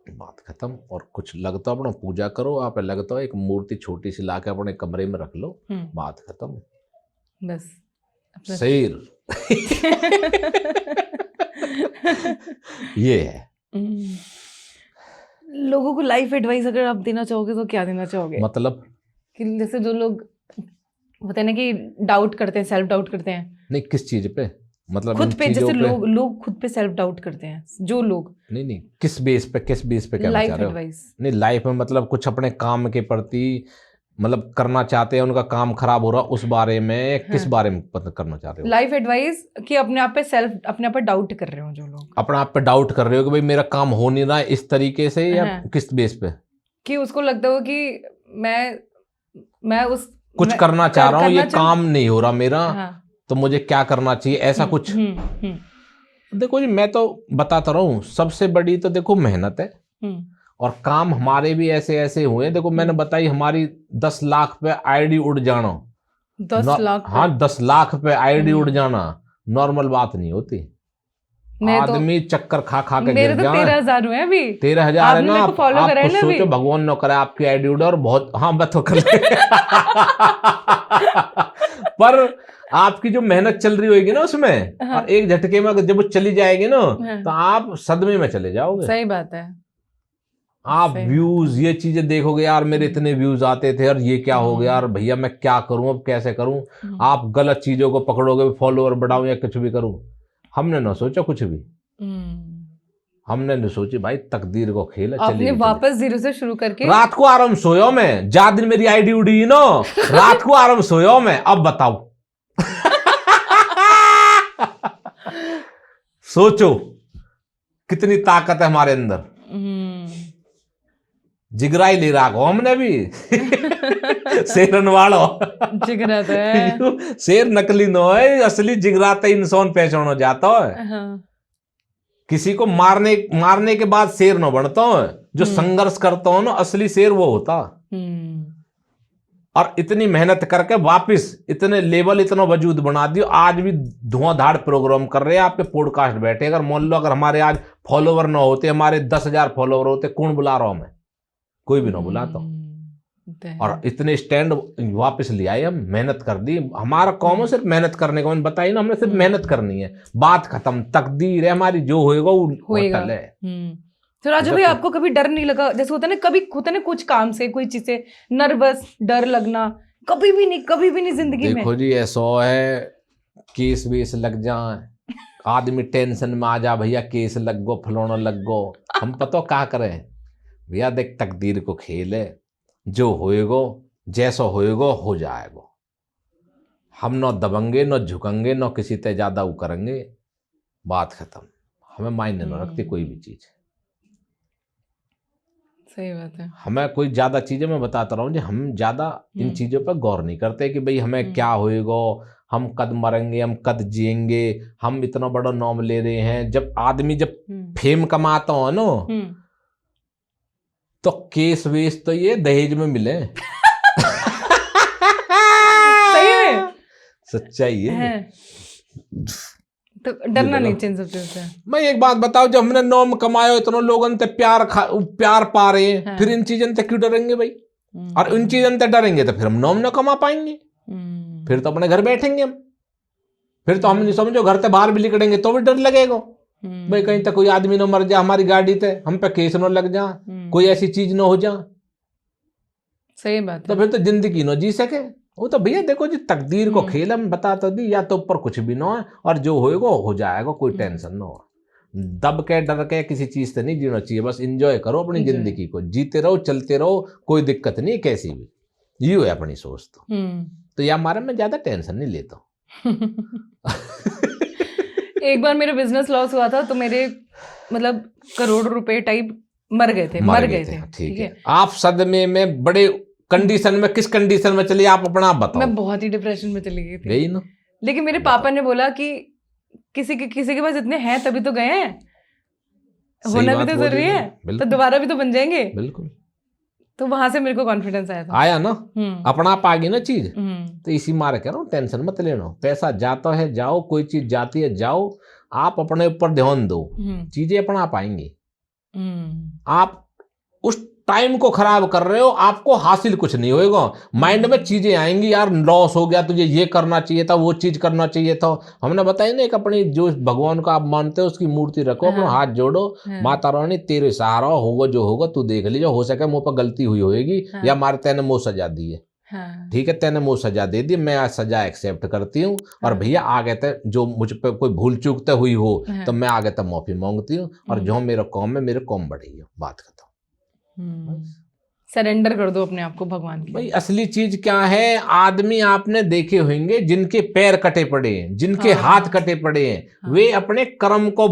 बात खत्म। और कुछ लगता अपना पूजा करो, आप लगता एक मूर्ति छोटी सी लाके अपने कमरे में रख लो, बात खत्म। बस शेर ये है। लोगों को लाइफ एडवाइस अगर आप देना चाहोगे तो क्या देना चाहोगे? मतलब कि जैसे जो लोग होते हैं ना कि डाउट करते हैं, सेल्फ डाउट करते हैं। नहीं, किस चीज पे? मतलब खुद पे, जैसे लोग खुद पे सेल्फ डाउट करते हैं, जो लोग। नहीं, किस बेस पे कहना लाइफ चाह रहे हो? एडवाइस नहीं, लाइफ में मतलब कुछ अपने काम के प्रति मतलब करना चाहते हैं, उनका काम खराब हो रहा, उस बारे में किस बारे में करना चाह रहे हो? लाइफ एडवाइस कि अपने आप पे डाउट कर रहे हो, जो लोग अपने आप पे डाउट कर रहे हो कि भाई मेरा काम हो नहीं रहा है इस तरीके से, या किस बेस पे? कि उसको लगता हो कि मैं उस कुछ करना चाह रहा हूँ, ये काम नहीं हो रहा मेरा, तो मुझे क्या करना चाहिए, ऐसा कुछ। देखो जी, मैं तो बताता रहा हूँ, सबसे बड़ी तो देखो मेहनत है। और काम हमारे भी ऐसे हुए। देखो मैंने बताई, हमारी 10 लाख पे आईडी उड़ जाना। 10 लाख? हाँ, 10 लाख पे आईडी उड़ जाना नॉर्मल बात नहीं होती। आदमी चक्कर खा के मेरे तो 13,000 हुए अभी। 13,000 है ना? आप सोचो, भगवान न करे आपकी आईडी उड़े। और बहुत, हाँ मैं तो कर ले पर आपकी जो मेहनत चल रही होगी ना उसमें, और एक झटके में जब वो चली जाएगी ना, तो आप सदमे में चले जाओगे। सही बात है। आप व्यूज, ये चीजें देखोगे, यार मेरे इतने व्यूज आते थे और ये क्या हो गया, यार भैया मैं क्या करूं, अब कैसे करूं। आप गलत चीजों को पकड़ोगे, फॉलोअर बढ़ाऊं या कुछ भी करूं। हमने ना सोचा कुछ भी। हमने नहीं सोची भाई, तकदीर को खेल आपने वापस 0 से शुरू करके। रात को आराम सोयो मैं, ज्यादा दिन मेरी आईडी उड़ी ना, रात को आराम सोयो मैं। अब बताओ सोचो कितनी ताकत है हमारे अंदर। जिगरा ही ले रहा हो हमने भी शेरन वालो जिगरा तो है। शेर नकली नो है, असली जिगरा तो इंसान पहचानो जाता है। किसी को मारने के बाद शेर न बनता है, जो संघर्ष करता हो ना, असली शेर वो होता। और इतनी मेहनत करके वापस इतने लेवल, इतना वजूद बना दियो। आज भी धुआंधार प्रोग्राम कर रहे हैं आपके पॉडकास्ट बैठे। अगर मान लो अगर हमारे आज फॉलोवर ना होते, हमारे 10,000 फॉलोवर होते, कौन बुला रहा हूं मैं? कोई भी ना बुलाता। और इतने स्टैंड वापस ले आए, हम मेहनत कर दी। हमारा काम है सिर्फ मेहनत करने का। मैंने बताई ना, हमने सिर्फ मेहनत करनी है, बात खत्म। तकदीर है हमारी, जो होएगा वो होएगा है। तो राजू भाई, आपको कभी डर नहीं लगा? जैसे होता है ना, कभी होता है ना कुछ काम से, कोई चीज से नर्वस, डर लगना? कभी भी नहीं जिंदगी में? देखो जी, ऐसा है, केस वेस लग जाए, आदमी टेंशन में आ जा, भैया केस लग गो, फलाना लग गो। हम पता क्या करें भैया, देख तकदीर को खेल है, जो होएगो जैसा होएगो हो जाएगो। हम न दबंगे, न झुकेंगे, न किसी ते ज्यादा वो करेंगे, बात खत्म। हमें मायने न रखती कोई भी चीज। सही बात है। हमें कोई ज्यादा चीजें, मैं बताता रहा हूँ, हम ज्यादा इन चीजों पर गौर नहीं करते कि भाई हमें क्या होएगो, हम कद मरेंगे, हम कद जिएंगे, हम इतना बड़ा नाम ले रहे हैं। जब आदमी फेम कमाता हो ना, तो केस वेस तो ये दहेज में मिले। सही में सच्चाई है। तो डरना नहीं चाहिए सब चीज से। मैं एक बात बताओ, जब हमने नाम कमाया, इतना लोगों से प्यार पा रहे हैं, फिर इन चीजों से क्यों डरेंगे भाई? और इन चीजों से डरेंगे तो फिर हम नाम ना कमा पाएंगे। फिर तो अपने घर बैठेंगे हम। फिर तो हम नहीं समझो, घर से बाहर भी निकलेंगे तो भी डर लगेगा भाई, कहीं तक कोई आदमी ना मर जा हमारी गाड़ी पे, हम पे केस ना लग जा, कोई ऐसी चीज ना हो जा। सही बात है। तो फिर तो जिंदगी ना जी सके। वो तो भैया देखो जी, तकदीर को खेल हम बताते दी, या तो ऊपर कुछ भी ना है, और जो होएगा हो जाएगा, कोई टेंशन ना हो। दब के डर के किसी चीज से नहीं जीना चाहिए। बस एंजॉय करो अपनी जिंदगी को, जीते रहो, चलते रहो, कोई दिक्कत नहीं कैसी भी। ये है अपनी सोच। तो या हमारे में ज्यादा टेंशन नहीं लेता। एक बार मेरा बिजनेस लॉस हुआ था, तो मेरे मतलब करोड़ रुपए टाइप मर गए थे। ठीक है। आप सदमे में बड़े कंडीशन में, किस कंडीशन में चली आप अपना आप बताओ। मैं बहुत ही डिप्रेशन में चली गई थी। गई ना। लेकिन मेरे पापा ने बोला कि किसी के पास इतने हैं तभी तो गए हैं, होना भी तो जरूरी है, तो दोबारा भी तो बन जाएंगे। बिल्कुल। तो वहां से मेरे को कॉन्फिडेंस आया ना। अपना आप आ गई ना चीज। तो इसी मारे कह रहा हूँ, टेंशन मत लेना। पैसा जाता है जाओ, कोई चीज जाती है जाओ, आप अपने ऊपर ध्यान दो, चीजें अपना आप आएंगी। आप उस टाइम को खराब कर रहे हो, आपको हासिल कुछ नहीं होएगा। माइंड में चीजें आएंगी, यार लॉस हो गया, तुझे ये करना चाहिए था, वो चीज करना चाहिए था। हमने बताया ना, एक अपनी जो भगवान को आप मानते हो उसकी मूर्ति रखो, अपना हाथ जोड़ो, माता रानी तेरे सहारा होगा, जो होगा तू देख लीजिए, हो सके मुंह पर गलती हुई होगी, या मारे तेने मुंह सजा दी है, ठीक है, तेने मुंह सजा दे दी, मैं आज सजा एक्सेप्ट करती हूँ, और भैया आगे तक जो मुझ पे कोई भूल चूक हुई हो तो मैं आगे तक माफी मांगती हूँ, और जो मेरा कौम है, मेरे कौम बढ़ी है, बात खत्म। सरेंडर कर दो अपने आप को भगवान के। भाई असली चीज क्या है, आदमी आपने देखे होंगे जिनके पैर कटे पड़े हैं, जिनके हाथ कटे पड़े हैं, वे अपने कर्म को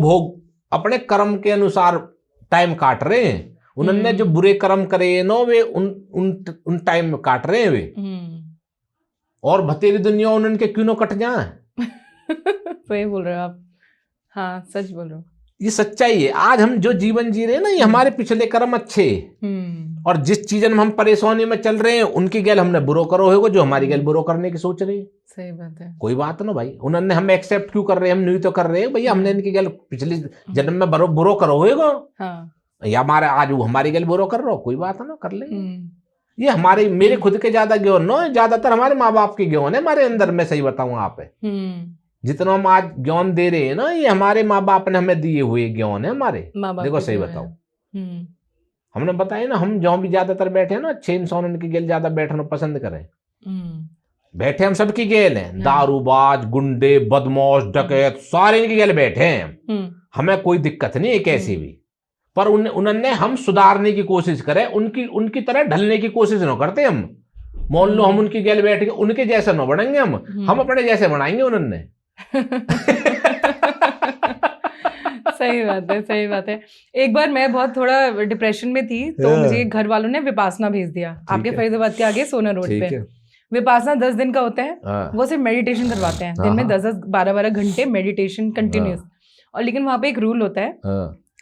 अपने कर्म के अनुसार टाइम काट रहे हैं। उन्होंने जो बुरे कर्म करे ना, वे उन टाइम में काट रहे हैं वे, और भतेरी दुनिया उनके क्यों ना कट जाए। सही बोल रहे हो आप, हाँ सच बोल रहे हो, ये सच्चाई है। आज हम जो जीवन जी रहे हैं ना, ये हमारे पिछले कर्म अच्छे, और जिस चीज में हम परेशानी में चल रहे हैं, उनकी गैल हमने बुरो करो होगा, जो हमारी गैल बुरो करने की सोच रहे हैं। सही बात है। कोई बात ना भाई, उन्होंने हम एक्सेप्ट क्यों कर रहे हैं, हम नहीं तो कर रहे हैं भैया, हमने इनकी गैल पिछले जन्म में बुरो करो होगा, या हमारे आज वो हमारी गैल बुरो कर रहे हो, कोई बात ना, कर ले। ये हमारे मेरे खुद के ज्यादा ज्ञान नो, ज्यादातर हमारे माँ बाप के ज्ञान है हमारे अंदर। मैं सही बताऊं आप, जितना हम आज ज्ञान दे रहे हैं ना, ये हमारे माँ बाप ने हमें दिए हुए ज्ञान है हमारे। देखो सही बताओ, हमने बताया ना, हम जहाँ भी ज्यादातर बैठे हैं ना, अच्छे इंसान की गेल ज्यादा बैठना पसंद करें। बैठे हम सबकी गेल हैं, दारूबाज, गुंडे, बदमाश, डकैत, सारे इनकी गेल बैठे हैं। हमें कोई दिक्कत नहीं है कैसी भी, पर उन्होंने हम सुधारने की कोशिश करें, उनकी तरह ढलने की कोशिश न करते हम। मान लो हम उनकी गेल बैठ के उनके जैसे न बढ़ेंगे, हम अपने जैसे बनाएंगे उन्होंने। सही बात है, सही बात है। एक बार मैं बहुत थोड़ा डिप्रेशन में थी, तो मुझे घर वालों ने विपासना भेज दिया, आपके फरीदाबाद के आगे सोना रोड पे। विपासना 10 दिन का होता है, वो सिर्फ मेडिटेशन करवाते हैं, दिन में 10-10 12-12 घंटे मेडिटेशन कंटिन्यूस। और लेकिन वहां पे एक रूल होता है,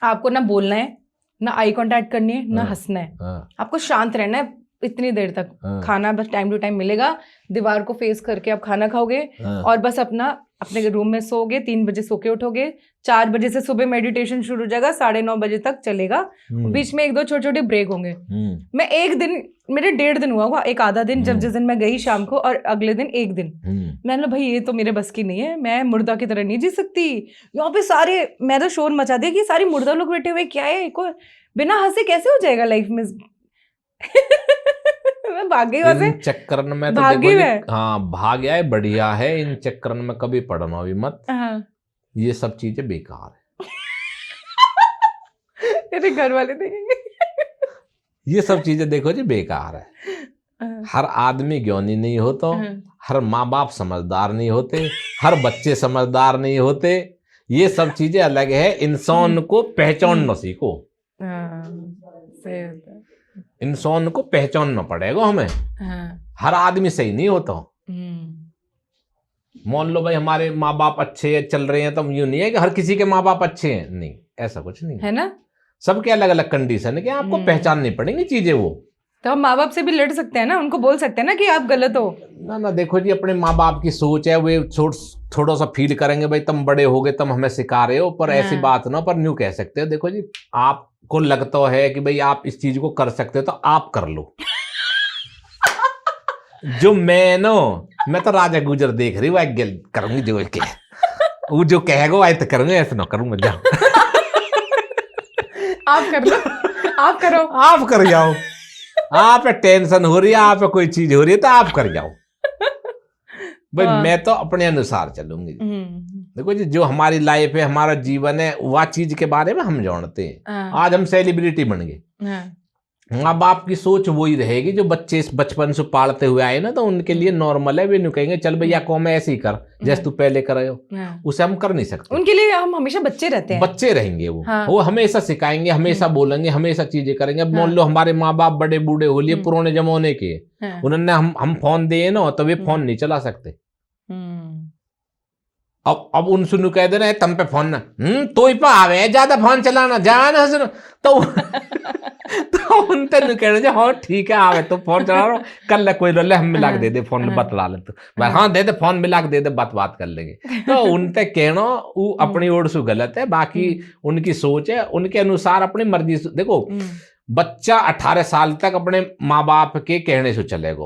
आपको ना बोलना है, ना आई कांटेक्ट करनी है, ना हंसना है, आपको शांत रहना है इतनी देर तक। खाना बस टाइम टू टाइम मिलेगा, दीवार को फेस करके आप खाना खाओगे, और बस अपने रूम में सोओगे, 3 बजे सो के उठोगे, 4 बजे से सुबह मेडिटेशन शुरू हो जाएगा, 9:30 बजे तक चलेगा, बीच में 1-2 छोटे-छोटे ब्रेक होंगे। मैं एक दिन, मेरे 1.5 दिन हुआ, एक आधा दिन, जब जिस दिन मैं गई शाम को, और अगले दिन 1 दिन, मैंने बोला भाई ये तो मेरे बस की नहीं है, मैं मुर्दा की तरह नहीं जी सकती। यहाँ पे सारे, मैं तो शोर मचा दिया कि सारे मुर्दा लोग बैठे हुए, क्या है, कोई बिना हंसे कैसे हो जाएगा लाइफ में। मैं भाग गई वहां से, चक्कर में तो भाग गई। हाँ भाग गया है, बढ़िया है। इन चक्कर में कभी पढ़ना भी मत, ये सब चीजें बेकार है। तेरे घर वाले देखेंगे। ये सब चीजें देखो जी बेकार है। हर आदमी ज्ञानी नहीं होता, हर माँ बाप समझदार नहीं होते, हर बच्चे समझदार नहीं होते। ये सब चीजें अलग है, इंसान को पहचानना सीखो। इंसान को पहचानना पड़ेगा हमें। हर आदमी सही नहीं होता। मान लो भाई हमारे माँ बाप अच्छे चल रहे हैं, तो यूं नहीं है कि हर किसी के माँ बाप अच्छे हैं, नहीं, ऐसा कुछ नहीं है ना। सबके अलग अलग कंडीशन है कि आपको पहचाननी पड़ेंगी चीजें। वो तो हम माँ बाप से भी लड़ सकते हैं ना, उनको बोल सकते हैं ना कि आप गलत हो। ना देखो जी, अपने माँ बाप की सोच है, वे थोड़ा सा फील करेंगे भाई तुम बड़े हो गए, तुम हमें सिखा रहे हो, पर ऐसी बात ना, पर न्यू कह सकते हो। देखो जी, आपको लगता है कि भाई आप इस चीज को कर सकते हो तो आप कर लो। जो मैं तो राजा गुजर देख रही हूँ, करूंगी जो के वो जो कहेगा वो तो करूंगा, ऐसा ना करूंगा। जाओ आप कर लो, आप करो, आप कर जाओ। आप टेंशन हो रही है, आप कोई चीज हो रही है तो आप कर जाओ भाई। मैं तो अपने अनुसार चलूंगी। देखो जी, जो हमारी लाइफ है, हमारा जीवन है, वह चीज के बारे में हम जानते हैं। आज हम सेलिब्रिटी बन गए, माँ बाप की सोच वही रहेगी जो बच्चे इस बचपन से पालते हुए आए ना, तो उनके लिए नॉर्मल है। वे नहीं कहेंगे चल भैया कौन ऐसे ही कर जैसे तू पहले कर रहे हो, उसे हम कर नहीं सकते। उनके लिए हम हमेशा बच्चे रहते हैं, बच्चे रहेंगे वो। हाँ। वो हमेशा सिखाएंगे, हमेशा बोलेंगे, हमेशा चीजें करेंगे। अब मान लो हमारे माँ बाप बड़े बूढ़े हो लिए, पुराने जमाने के, उन्होंने हम फोन दिए ना, तो वे फोन नहीं चला सकते। अब उनसे नु कह दे रहे तम पे फोन ना तो ही पे आवे ज्यादा फोन चलाना जाना सुनो तो तो उनते नु कह रहे हाँ ठीक है आवे तो फोन चला रहा कर ले, कोई रोले हम मिला के दे दे फोन बतला ले, तो हाँ दे दे फोन मिला के दे दे, बात कर लेंगे। तो उनते कहना वो अपनी ओर से गलत है, बाकी उनकी सोच है, उनके अनुसार अपनी मर्जी से। देखो बच्चा 18 साल तक अपने माँ बाप के कहने से चलेगा,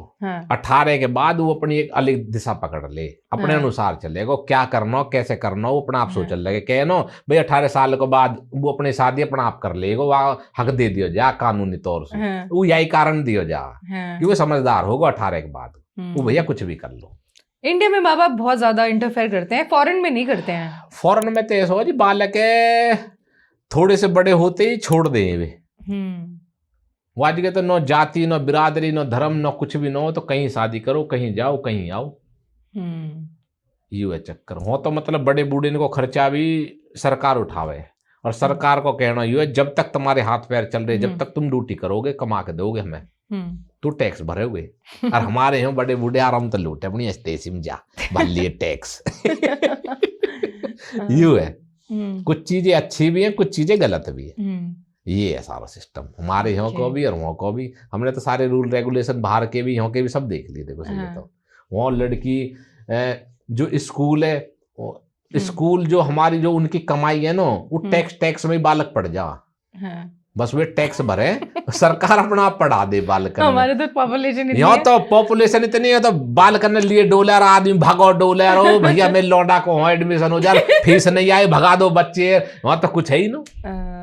18 के बाद वो अपनी एक अलग दिशा पकड़ ले, अपने अनुसार चलेगा। क्या करना कैसे करना वो अपना आप सोच लगे। कहना भाई 18 साल के बाद वो अपनी शादी अपना आप कर लेगा, वह हक दे दियो जा कानूनी तौर से, वो यही कारण दियो जा कि वो समझदार होगा 18 के बाद, वो भैया कुछ भी कर लो। इंडिया में माँ बाप बहुत ज्यादा इंटरफेयर करते हैं, फॉरेन में नहीं करते हैं। फॉरेन में तो ऐसा हो जी बालक थोड़े से बड़े होते ही छोड़ दे वे, आज के तो न जाति न बिरादरी न धर्म न कुछ भी न हो, तो कहीं शादी करो कहीं जाओ कहीं आओ, यू है चक्कर। हो तो मतलब बड़े बूढ़े को खर्चा भी सरकार उठावे, और सरकार को कहना यू है जब तक तुम्हारे हाथ पैर चल रहे, जब तक तुम ड्यूटी करोगे कमा के दोगे हमें, तो टैक्स भरोगे। और हमारे यहाँ बड़े बूढ़े आराम तो लूटे अपनी अस्तेसी में जा भर लिए टैक्स। यू है, कुछ चीजें अच्छी भी हैं कुछ चीजें गलत भी है, ये है सारा सिस्टम हमारे यहाँ को भी और वहाँ को भी। हमने तो सारे रूल रेगुलेशन बाहर के भी यहाँ के भी सब देख लिए। देखो सही तो वहाँ लड़की जो स्कूल है, स्कूल जो हमारी जो उनकी कमाई है ना, वो टैक्स में बालक पड़ जा, बस वे टैक्स भरे, सरकार अपना आप पढ़ा दे बालक। हमारे तो पॉपुलेशन यहाँ तो पॉपुलेशन इतनी है तो बालक ने लिए डॉलर, आदमी भागो डॉलर हो भैया मेरे लौंडा को वहाँ एडमिशन हो जा, फीस नहीं आए भगा दो बच्चे। वहाँ तो कुछ है ही ना,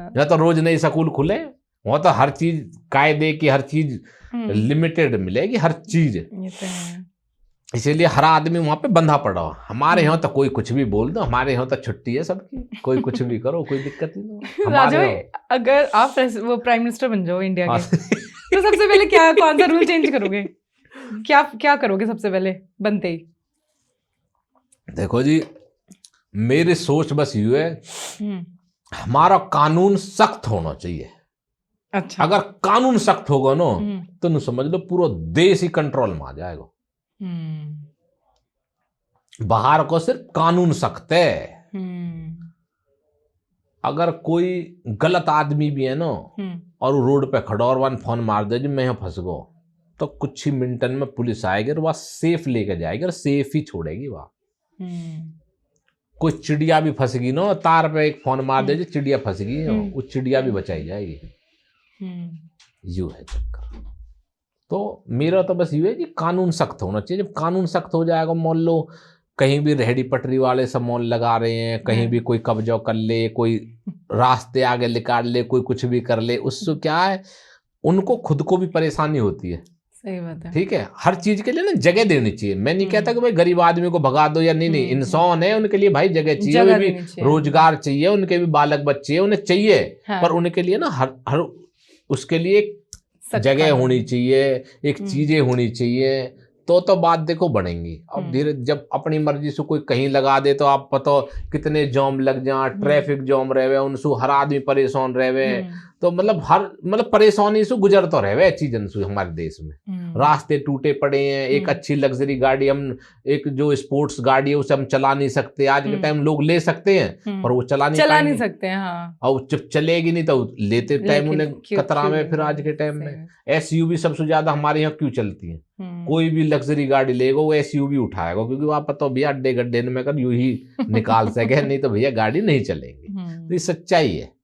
यहाँ तो रोज नई स्कूल खुले, वहाँ तो हर चीज कायदे की, हर चीज लिमिटेड मिलेगी हर चीज, इसीलिए हर आदमी वहाँ पे बंधा पड़ा। हमारे यहाँ तो कोई कुछ भी बोल दो, हमारे यहाँ तो छुट्टी है सबकी, कोई कुछ भी करो कोई दिक्कत ही नहीं। राजा अगर आप वो प्राइम मिनिस्टर बन जाओ इंडिया के, तो सबसे पहले क्या कौन सा रूल चेंज करोगे, क्या करोगे सबसे पहले बनते ही? देखो जी मेरी सोच बस यू है, हमारा कानून सख्त होना चाहिए। अच्छा, अगर कानून सख्त होगा ना तो न समझ लो पूरा देश ही कंट्रोल में आ जाएगा। बाहर को सिर्फ कानून सख्त है, अगर कोई गलत आदमी भी है ना और वो रोड पे खड़ा और वन फोन मार दे जी मैं यहाँ फंस गो, तो कुछ ही मिनटन में पुलिस आएगी और वह सेफ लेके जाएगी और सेफ ही छोड़ेगी वह। कोई चिड़िया भी फंस गई ना, तार पे एक फोन मार दे जी चिड़िया फंस गई, वो चिड़िया भी बचाई जाएगी। यू है चक्कर। तो मेरा तो बस यू है कि कानून सख्त होना चाहिए। जब कानून सख्त हो जाएगा, मान लो कहीं भी रेहड़ी पटरी वाले सब मॉल लगा रहे हैं, कहीं भी कोई कब्जा कर ले, कोई रास्ते आगे निकाल ले, कोई कुछ भी कर ले, उससे क्या है उनको खुद को भी परेशानी होती है। सही बात है। ठीक है, हर चीज के लिए ना जगह देनी चाहिए। मैं नहीं कहता कि भाई गरीब आदमी को भगा दो या नहीं, इंसान है उनके लिए भाई जगह चाहिए, उन्हें भी रोजगार चाहिए, उनके भी बालक बच्चे उन्हें चाहिए, पर उनके लिए ना हर उसके लिए जगह होनी चाहिए, एक चीजें होनी चाहिए, तो बात देखो बढ़ेंगी। अब धीरे जब अपनी मर्जी से कोई कहीं लगा दे तो आप पता कितने जाम लग जाए, ट्रैफिक जाम रहे, उनसे हर आदमी परेशान रहे, तो मतलब परेशानी से गुजर तो रहे चीजन से हमारे देश में। रास्ते टूटे पड़े हैं, एक अच्छी लग्जरी गाड़ी हम एक जो स्पोर्ट्स गाड़ी है उसे हम चला नहीं सकते। आज के टाइम लोग ले सकते हैं पर वो चला नहीं सकते हैं। हाँ। और जब चलेगी नहीं तो लेते टाइम उन्हें खतरा में। फिर आज के टाइम में SUV सबसे ज्यादा हमारे यहाँ क्यों चलती है? कोई भी लग्जरी गाड़ी लेगा वो SUV उठाएगा, क्योंकि वहां पता भैया अड्डे गड्ढे में कर यूं ही निकाल सके, नहीं तो भैया गाड़ी नहीं चलेगी। तो ये सच्चाई है।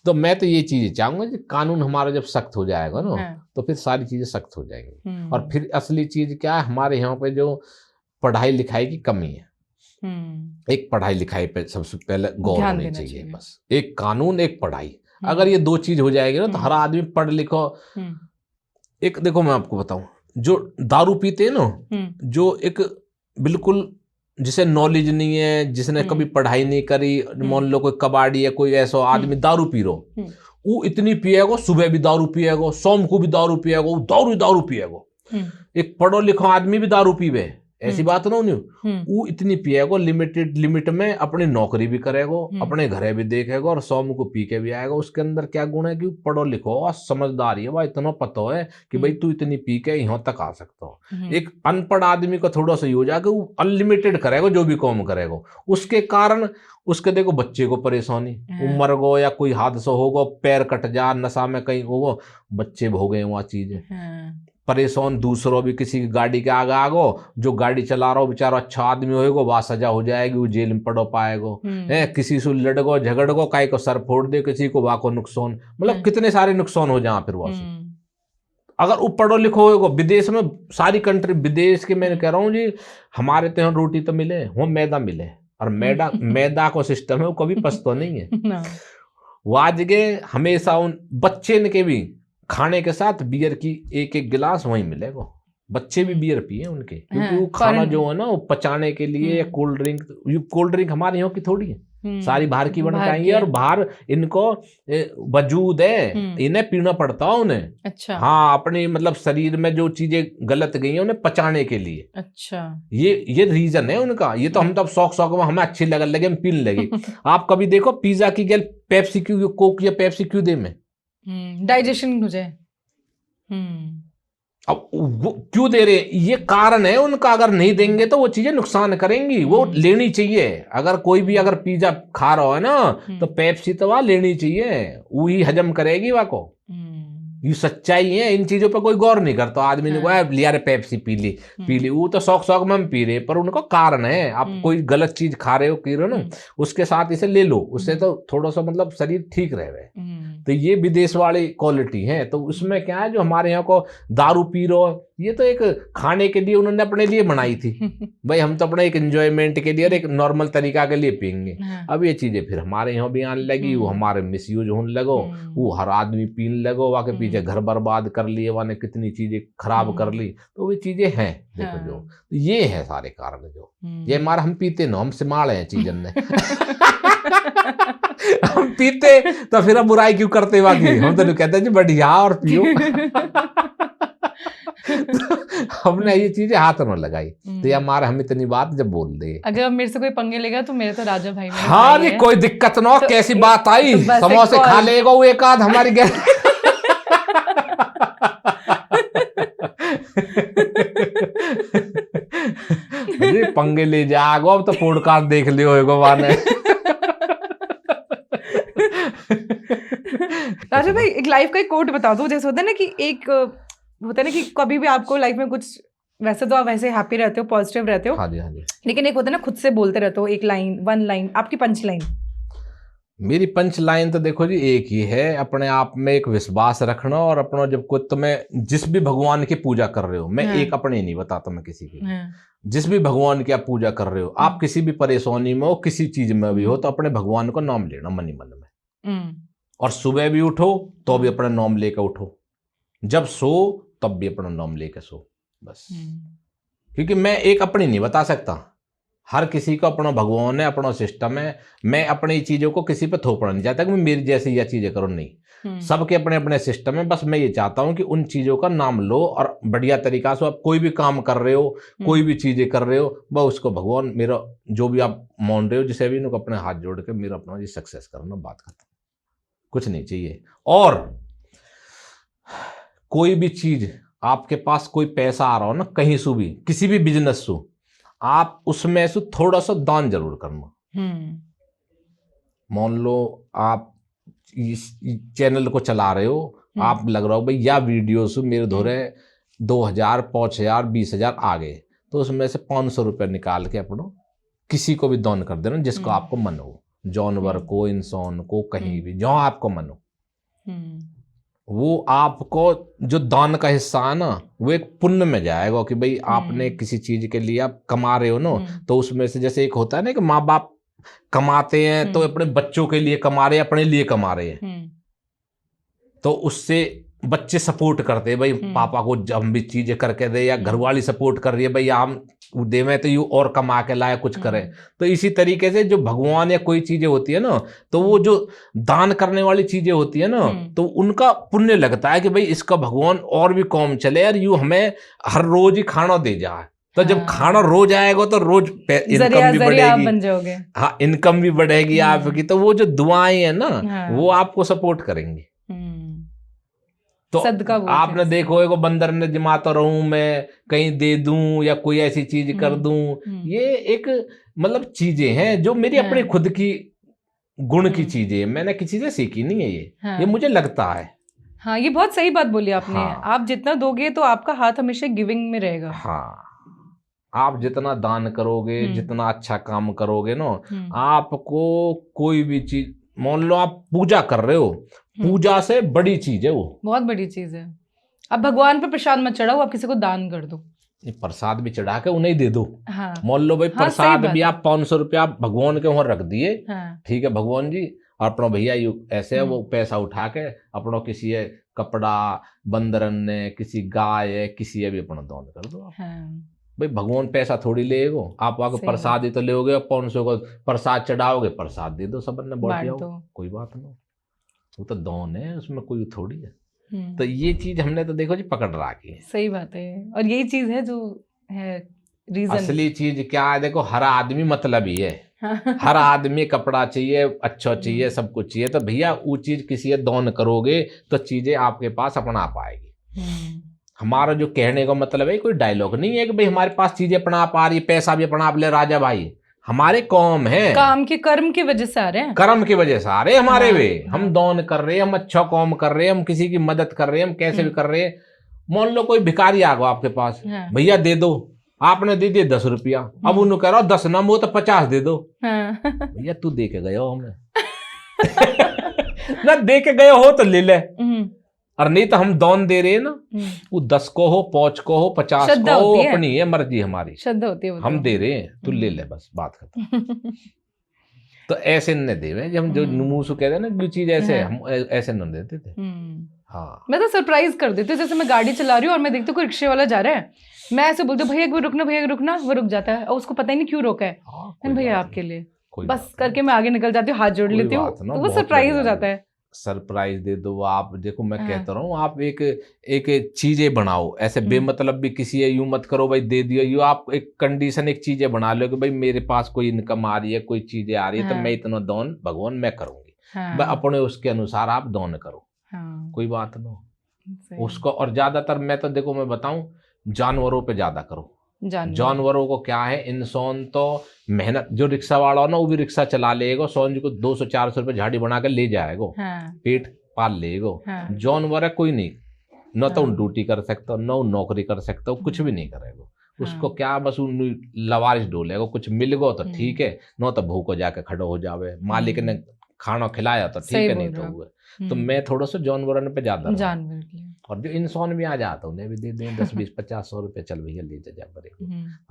तो मैं तो ये चीजें चाहूंगा कि कानून हमारा जब सख्त हो जाएगा ना तो फिर सारी चीजें सख्त हो जाएंगी। और फिर असली चीज क्या है, हमारे यहाँ पे जो पढ़ाई लिखाई की कमी है, एक पढ़ाई लिखाई पे सबसे पहले गौर होनी चाहिए। बस एक कानून एक पढ़ाई, अगर ये दो चीज हो जाएगी ना तो हर आदमी पढ़ लिखो। एक देखो मैं आपको बताऊं, जो दारू पीते हैं ना, जो एक बिल्कुल जिसे नॉलेज नहीं है, जिसने कभी पढ़ाई नहीं करी, मान लो कोई कबाड़ी है, कोई ऐसा आदमी दारू पी रहा, वो इतनी पिएगो, सुबह भी दारू पिएगो, शाम को भी दारू पिएगो, दारू पिएगो। एक पढ़ो लिखो आदमी भी दारू पीवे, ऐसी बात ना नहीं। वो इतनी पिएगो, लिमिट में अपनी नौकरी भी करेगो, अपने घरे भी देखेगो और शाम को पी के भी आएगा। उसके अंदर क्या गुण है कि पढ़ो लिखो और समझदारी है, वह इतना पता है कि भाई तू इतनी पी के यहाँ तक आ सकता हो। एक अनपढ़ आदमी को थोड़ा सा हो जाएगा, वो अनलिमिटेड करेगा जो भी काम करेगा, उसके कारण उसके देखो बच्चे को परेशानी, उमर गो या कोई हादसा होगा, पैर कट जा, नशा में कहीं होगा, बच्चे भोगे वहाँ चीजें, परेशान दूसरों भी किसी की गाड़ी के आगे आगो, जो गाड़ी चला रहा हो बेचारा अच्छा आदमी होएगा, वह सजा हो जाएगी, वो जेल में पड़ो पाएगो। है किसी से लड़गो झगड़गो, काई को सर फोड़ दे किसी को, वहाँ को नुकसान, मतलब कितने सारे नुकसान हो जाए फिर वहां से। अगर वो पढ़ो लिखो होएगो, विदेश में सारी कंट्री, विदेश के मैं कह रहा हूँ जी, हमारे तो यहाँ रोटी तो मिले, वहाँ मैदा मिले, और मैदा को सिस्टम है वो कभी पछतो नहीं है। वो आज के हमेशा उन बच्चे के भी खाने के साथ बियर की एक गिलास वहीं मिलेगा, बच्चे भी बियर पिए उनके, क्योंकि वो खाना जो है ना वो पचाने के लिए, कोल्ड ड्रिंक हमारे यहाँ की थोड़ी है, सारी बाहर की बन पाएंगे, और बाहर इनको वजूद है, इन्हें पीना पड़ता है उन्हें। अच्छा। हाँ, अपनी मतलब शरीर में जो चीजें गलत गई हैं उन्हें पचाने के लिए। अच्छा, ये रीजन है उनका। ये तो हम तो शौक में हमें अच्छी लगे हम पीने लगे। आप कभी देखो पिज्जा की गैल पेप्सी क्यों, कोक या पेप्सी क्यों दे में, डाइजेशन हो जाए। अब वो क्यों दे रहे, ये कारण है उनका। अगर नहीं देंगे तो वो चीजें नुकसान करेंगी, वो लेनी चाहिए। अगर कोई भी अगर पिज्जा खा रहा है ना, तो पेप्सी तो वह लेनी चाहिए, वही हजम करेगी वह को। ये सच्चाई है, इन चीजों पर कोई गौर नहीं करता। आदमी ने कहा लिया रे पेप्सी पी ली, वो तो शौक में हम पी रहे, पर उनको कारण है। आप कोई गलत चीज खा रहे हो, पी रहे हो ना, उसके साथ इसे ले लो, उससे तो थोड़ा सा मतलब शरीर ठीक रहे। तो ये विदेश वाली क्वालिटी है। तो उसमें क्या है, जो हमारे यहाँ को दारू पी रहे हो, ये तो एक खाने के लिए उन्होंने अपने लिए बनाई थी। भाई हम तो अपने एक एंजॉयमेंट के लिए और एक नॉर्मल तरीका के लिए पियेंगे। अब ये चीजें फिर हमारे यहाँ भी आने लगी, वो हमारे मिसयूज होने लगो, वो हर आदमी पीने लगो, वहाँ के पीछे घर बर्बाद कर लिए, वहाँ ने कितनी चीजें खराब कर ली। तो वो चीजें हैं, देखो जो ये है सारे कारण, जो ये हमारा हम पीते न, हम सिमाड़ हैं चीजन ने। हम पीते तो फिर हम बुराई क्यों करते, बाकी हम तो कहते हैं जी बढ़िया और पियो। तो हमने ये चीजें हाथ में लगाई, तो ये हमारा हम इतनी बात जब बोल दे, अगर अब मेरे से कोई पंगे लेगा तो मेरे तो राजा भाई में। हाँ जी, कोई दिक्कत ना, तो कैसी बात आई, तो समोसे खा लेगा वो एक आध हमारी गैर। अरे पंगे ले जाओ, अब तो पॉडकास्ट देख लियो होगा वाने। राजा भाई एक लाइफ का एक कोट बता दो। जैसे होता है ना कि एक होता है ना कि कभी भी आपको लाइफ में कुछ, वैसे तो आप वैसे हैप्पी रहते हो, पॉजिटिव रहते हो, हाँ जी, हाँ जी, लेकिन एक होता है ना खुद से बोलते रहते हो एक लाइन, वन लाइन, आपकी पंच लाइन। मेरी पंच लाइन तो देखो जी एक ही है, अपने आप में एक विश्वास रखना, और अपना जब कोई तुम्हें जिस भी भगवान की पूजा कर रहे हो, मैं एक अपने नहीं बताता मैं किसी की, जिस भी भगवान की आप पूजा कर रहे हो, आप किसी भी परेशानी में हो, किसी चीज में भी हो, तो अपने भगवान का नाम लेना मन ही मन में। और सुबह भी उठो तो भी अपना नाम लेकर उठो, जब सो तब भी अपना नाम लेकर सो, बस। क्योंकि मैं एक अपनी नहीं बता सकता, हर किसी को अपना भगवान है, अपना सिस्टम है। मैं अपनी चीजों को किसी पे थोपना नहीं चाहता कि मेरी जैसी यह चीजें करो, नहीं। सबके अपने अपने सिस्टम है। बस मैं ये चाहता हूं कि उन चीजों का नाम लो और बढ़िया तरीका से आप कोई भी काम कर रहे हो, कोई भी चीजें कर रहे हो, वह उसको भगवान, मेरा जो भी आप मान रहे हो, जिसे भी उनको अपने हाथ जोड़ के मेरा अपना सक्सेस करना, बात खत्म, कुछ नहीं चाहिए। और कोई भी चीज आपके पास, कोई पैसा आ रहा हो ना कहीं से भी, किसी भी बिजनेस से, आप उसमें से थोड़ा सा दान जरूर करना। मान लो आप इस चैनल को चला रहे हो, आप लग रहा हो भाई या वीडियो से मेरे धोरे 2000, 5000, 20,000 आ गए, तो उसमें से 500 रुपये निकाल के अपना किसी को भी दान कर देना, जिसको आपको मन हो, जानवर को, इंसान को, कहीं भी जहां आपको मन हो। वो आपको जो दान का हिस्सा है ना, वो एक पुण्य में जाएगा कि भाई आपने किसी चीज के लिए आप कमा रहे हो ना, तो उसमें से जैसे एक होता है ना कि माँ बाप कमाते हैं तो अपने बच्चों के लिए कमा रहे हैं, अपने लिए कमा रहे हैं, तो उससे बच्चे सपोर्ट करते हैं भाई पापा को हम भी चीजें करके दे, या घरवाली सपोर्ट कर रही है भाई हम वो देवे तो यू और कमा के लाए कुछ करे। तो इसी तरीके से जो भगवान या कोई चीजें होती है ना, तो वो जो दान करने वाली चीजें होती है ना, तो उनका पुण्य लगता है कि भाई इसका भगवान और भी कौम चले यार, यू हमें हर रोज ही खाना दे जाए। तो जब खाना रोज आएगा तो रोज इनकम भी बढ़ेगी, बन जाओगे। हाँ, इनकम भी बढ़ेगी आपकी। तो वो जो दुआएं है ना, वो आपको सपोर्ट करेंगी। तो आपने देखो एगो बंदर ने जमाता रहूं मैं, कहीं दे दूं या कोई ऐसी चीज कर दूं, ये एक मतलब चीजें हैं जो मेरी अपनी खुद की गुण की चीजें, मैंने किसी से सीखी नहीं है ये मुझे लगता है। हाँ, ये बहुत सही बात बोली आपने। आप जितना दोगे तो आपका हाथ हमेशा गिविंग में रहेगा। हाँ, आप जितना दान करोगे, जितना अच्छा काम करोगे ना, आपको कोई भी चीज, मान लो आप पूजा कर रहे हो, पूजा से बड़ी चीज है, वो बहुत बड़ी चीज है। अब भगवान पे प्रसाद मत चढ़ाओ, आप किसी को दान कर दो। प्रसाद भी चढ़ा के उन्हें दे दो। हाँ। मान लो भाई प्रसाद भी आप 500 रुपया भगवान के वहां रख दिए, ठीक है भगवान जी, और अपना भैया यू ऐसे है, वो पैसा उठा के अपना किसी है कपड़ा, बंदरन ने, किसी गाय है, किसी भी अपना दान कर दो। भाई भगवान पैसा थोड़ी लेगो, आप आगे प्रसाद ही तो लेोगे, 500 को प्रसाद चढ़ाओगे, प्रसाद दे दो, सबने बांट जाओ, कोई बात नहीं, वो तो दान है, उसमें कोई थोड़ी है। तो ये चीज हमने तो देखो जी पकड़ रखी है। सही बात है, और यही चीज है जो है रीजन। असली चीज क्या है, देखो हर आदमी मतलब ही है। हर आदमी कपड़ा चाहिए, अच्छा चाहिए, सब कुछ चाहिए, तो भैया वो चीज किसी दान करोगे तो चीजें आपके पास अपना आप आएगी। हमारा जो कहने का मतलब है, कोई डायलॉग नहीं है कि भाई हमारे पास चीजें अपना आप आ रही, पैसा भी अपना आप ले राजा भाई, हमारे काम है, काम के कर्म की वजह से आ रहे हैं, कर्म की वजह से आ रहे हैं हमारे वे। हम दान कर रहे हैं, हम अच्छा काम कर रहे हैं, हम किसी की मदद कर रहे हैं, हम कैसे भी कर रहे हैं। मान लो कोई भिखारी आ गया आपके पास, भैया दे दो, आपने दे दिए 10 रुपया, अब उन्होंने कह रहा 10 ना, वो तो 50 दे दो। भैया तू दे के गए हो हमें ना दे के गए हो तो ले ले, और नहीं तो हम दान दे रहे हैं ना, वो 10 को हो, 5 को हो, 50 को हो, अपनी है मर्जी, हमारी श्रद्धा होती है, हम दे रहे हैं, तू ले ले, बस बात खत्म। तो ऐसे न देवे, जब हम जो मुंह कहते हैं ना जो चीज ऐसे, हम ऐसे न देते थे। हाँ, मैं तो सरप्राइज कर देती हूँ, जैसे मैं गाड़ी चला रही हूँ और मैं देखती हूँ कोई रिक्शे वाला जा रहा है, मैं ऐसे बोलती हूँ भैया एक बार रुकना, भैया रुकना, वो रुक जाता है और उसको पता ही नहीं क्यों रोका है, भैया आपके लिए, बस करके मैं आगे निकल जाती हूँ, हाथ जोड़ लेती हूँ, तो वो सरप्राइज हो जाता है। सरप्राइज दे दो आप। देखो मैं कहता रहा हूँ, आप एक चीजें बनाओ, ऐसे बेमतलब भी किसी यूं मत करो भाई दे दियो, यू आप एक कंडीशन, एक चीजें बना लो कि भाई मेरे पास कोई इनकम आ रही है, कोई चीजें आ रही है, तो मैं इतना दान भगवान मैं करूंगी, अपने उसके अनुसार आप दान करो, कोई बात नहीं उसको। और ज्यादातर मैं तो देखो मैं बताऊं, जानवरों पे ज्यादा करो। जानवरों को क्या है, इंसान तो मेहनत, जो रिक्शा वाला हो ना वो भी रिक्शा चला लेगा, सोन जी को 200-400 रुपए झाड़ी बना के ले जाएगा, पेट पाल लेगा। जानवर है कोई नहीं, न तो ड्यूटी कर सकता, न नौकरी कर सकता, कुछ भी नहीं करेगा, उसको क्या बस लवारिश डोलेगा, कुछ मिल गो तो ठीक है, न तो भूख हो जाके खड़ो हो जावे, मालिक ने खाना खिलाया तो ठीक है, नहीं तो हुआ। तो मैं थोड़ा सा जानवरों पे ज्यादा, और जो इंसान भी आ जाता उन्हें भी दे दें 10-20-50-100 रुपए, चल भैया ले जा बड़े।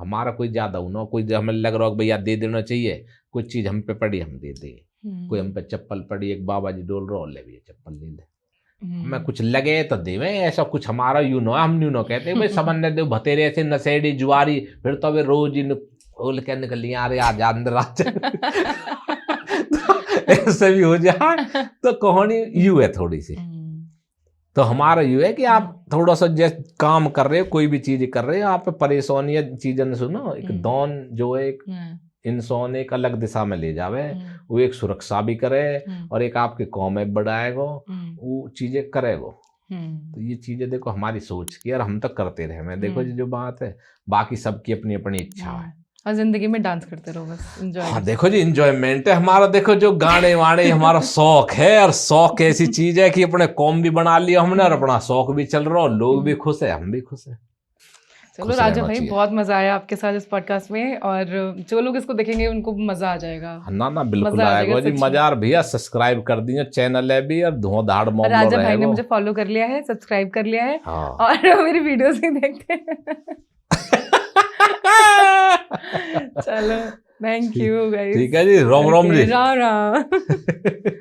हमारा कोई ज्यादा हो, कोई हमें लग रहा हो भैया दे देना चाहिए, कुछ चीज हम पे पड़ी हम दे दे, कोई हम पे चप्पल पड़ी, एक बाबा जी डोल रहा ले भैया चप्पल ले ले, हमें कुछ लगे तो देवे, ऐसा कुछ हमारा यूं ना, हम यूं ना कहते भाई समन दे भतेरे ऐसे नशेड़ी जुआरी, फिर तो वे रोज इन बोल के निकल आ रहे आ जा अंदर आ जा ऐसे भी हो जाए। तो कहानी यू है थोड़ी सी, तो हमारा यू है कि आप थोड़ा सा जैसे काम कर रहे हो, कोई भी चीज कर रहे हो, आप परेशानी चीजन सुनो, एक दान जो है एक इंसान एक अलग दिशा में ले जावे, वो एक सुरक्षा भी करे और एक आपके कौम में बढ़ाएगा, वो चीजें करेगा। तो ये चीजें देखो हमारी सोच की, और हम तो करते रहे, मैं देखो जो बात है, बाकी सबकी अपनी अपनी इच्छा है, और जिंदगी में डांस करते रहो बस, एंजॉय। हाँ देखो जी एंजॉयमेंट है हमारा, देखो जो गाने वाने हमारा शौक है, और शौक ऐसी चीज है कि अपने कॉम भी बना लिया हमने, और अपना शौक भी चल रहा, और लोग भी खुश है, हम भी खुश है। चलो राजा भाई, बहुत मजा आया आपके साथ इस पॉडकास्ट में, और जो लोग इसको देखेंगे उनको मजा आ जाएगा। ना बिल्कुल आएगा जी मजा। और भैया सब्सक्राइब कर दीजिए, चैनल है भी, और धुआंधाड़ मॉम राजा भाई ने मुझे फॉलो कर लिया है, सब्सक्राइब कर लिया है, और मेरी वीडियोस भी देखते हैं। चलो थैंक यू गाइस, ठीक है जी, राम राम जी, राम राम।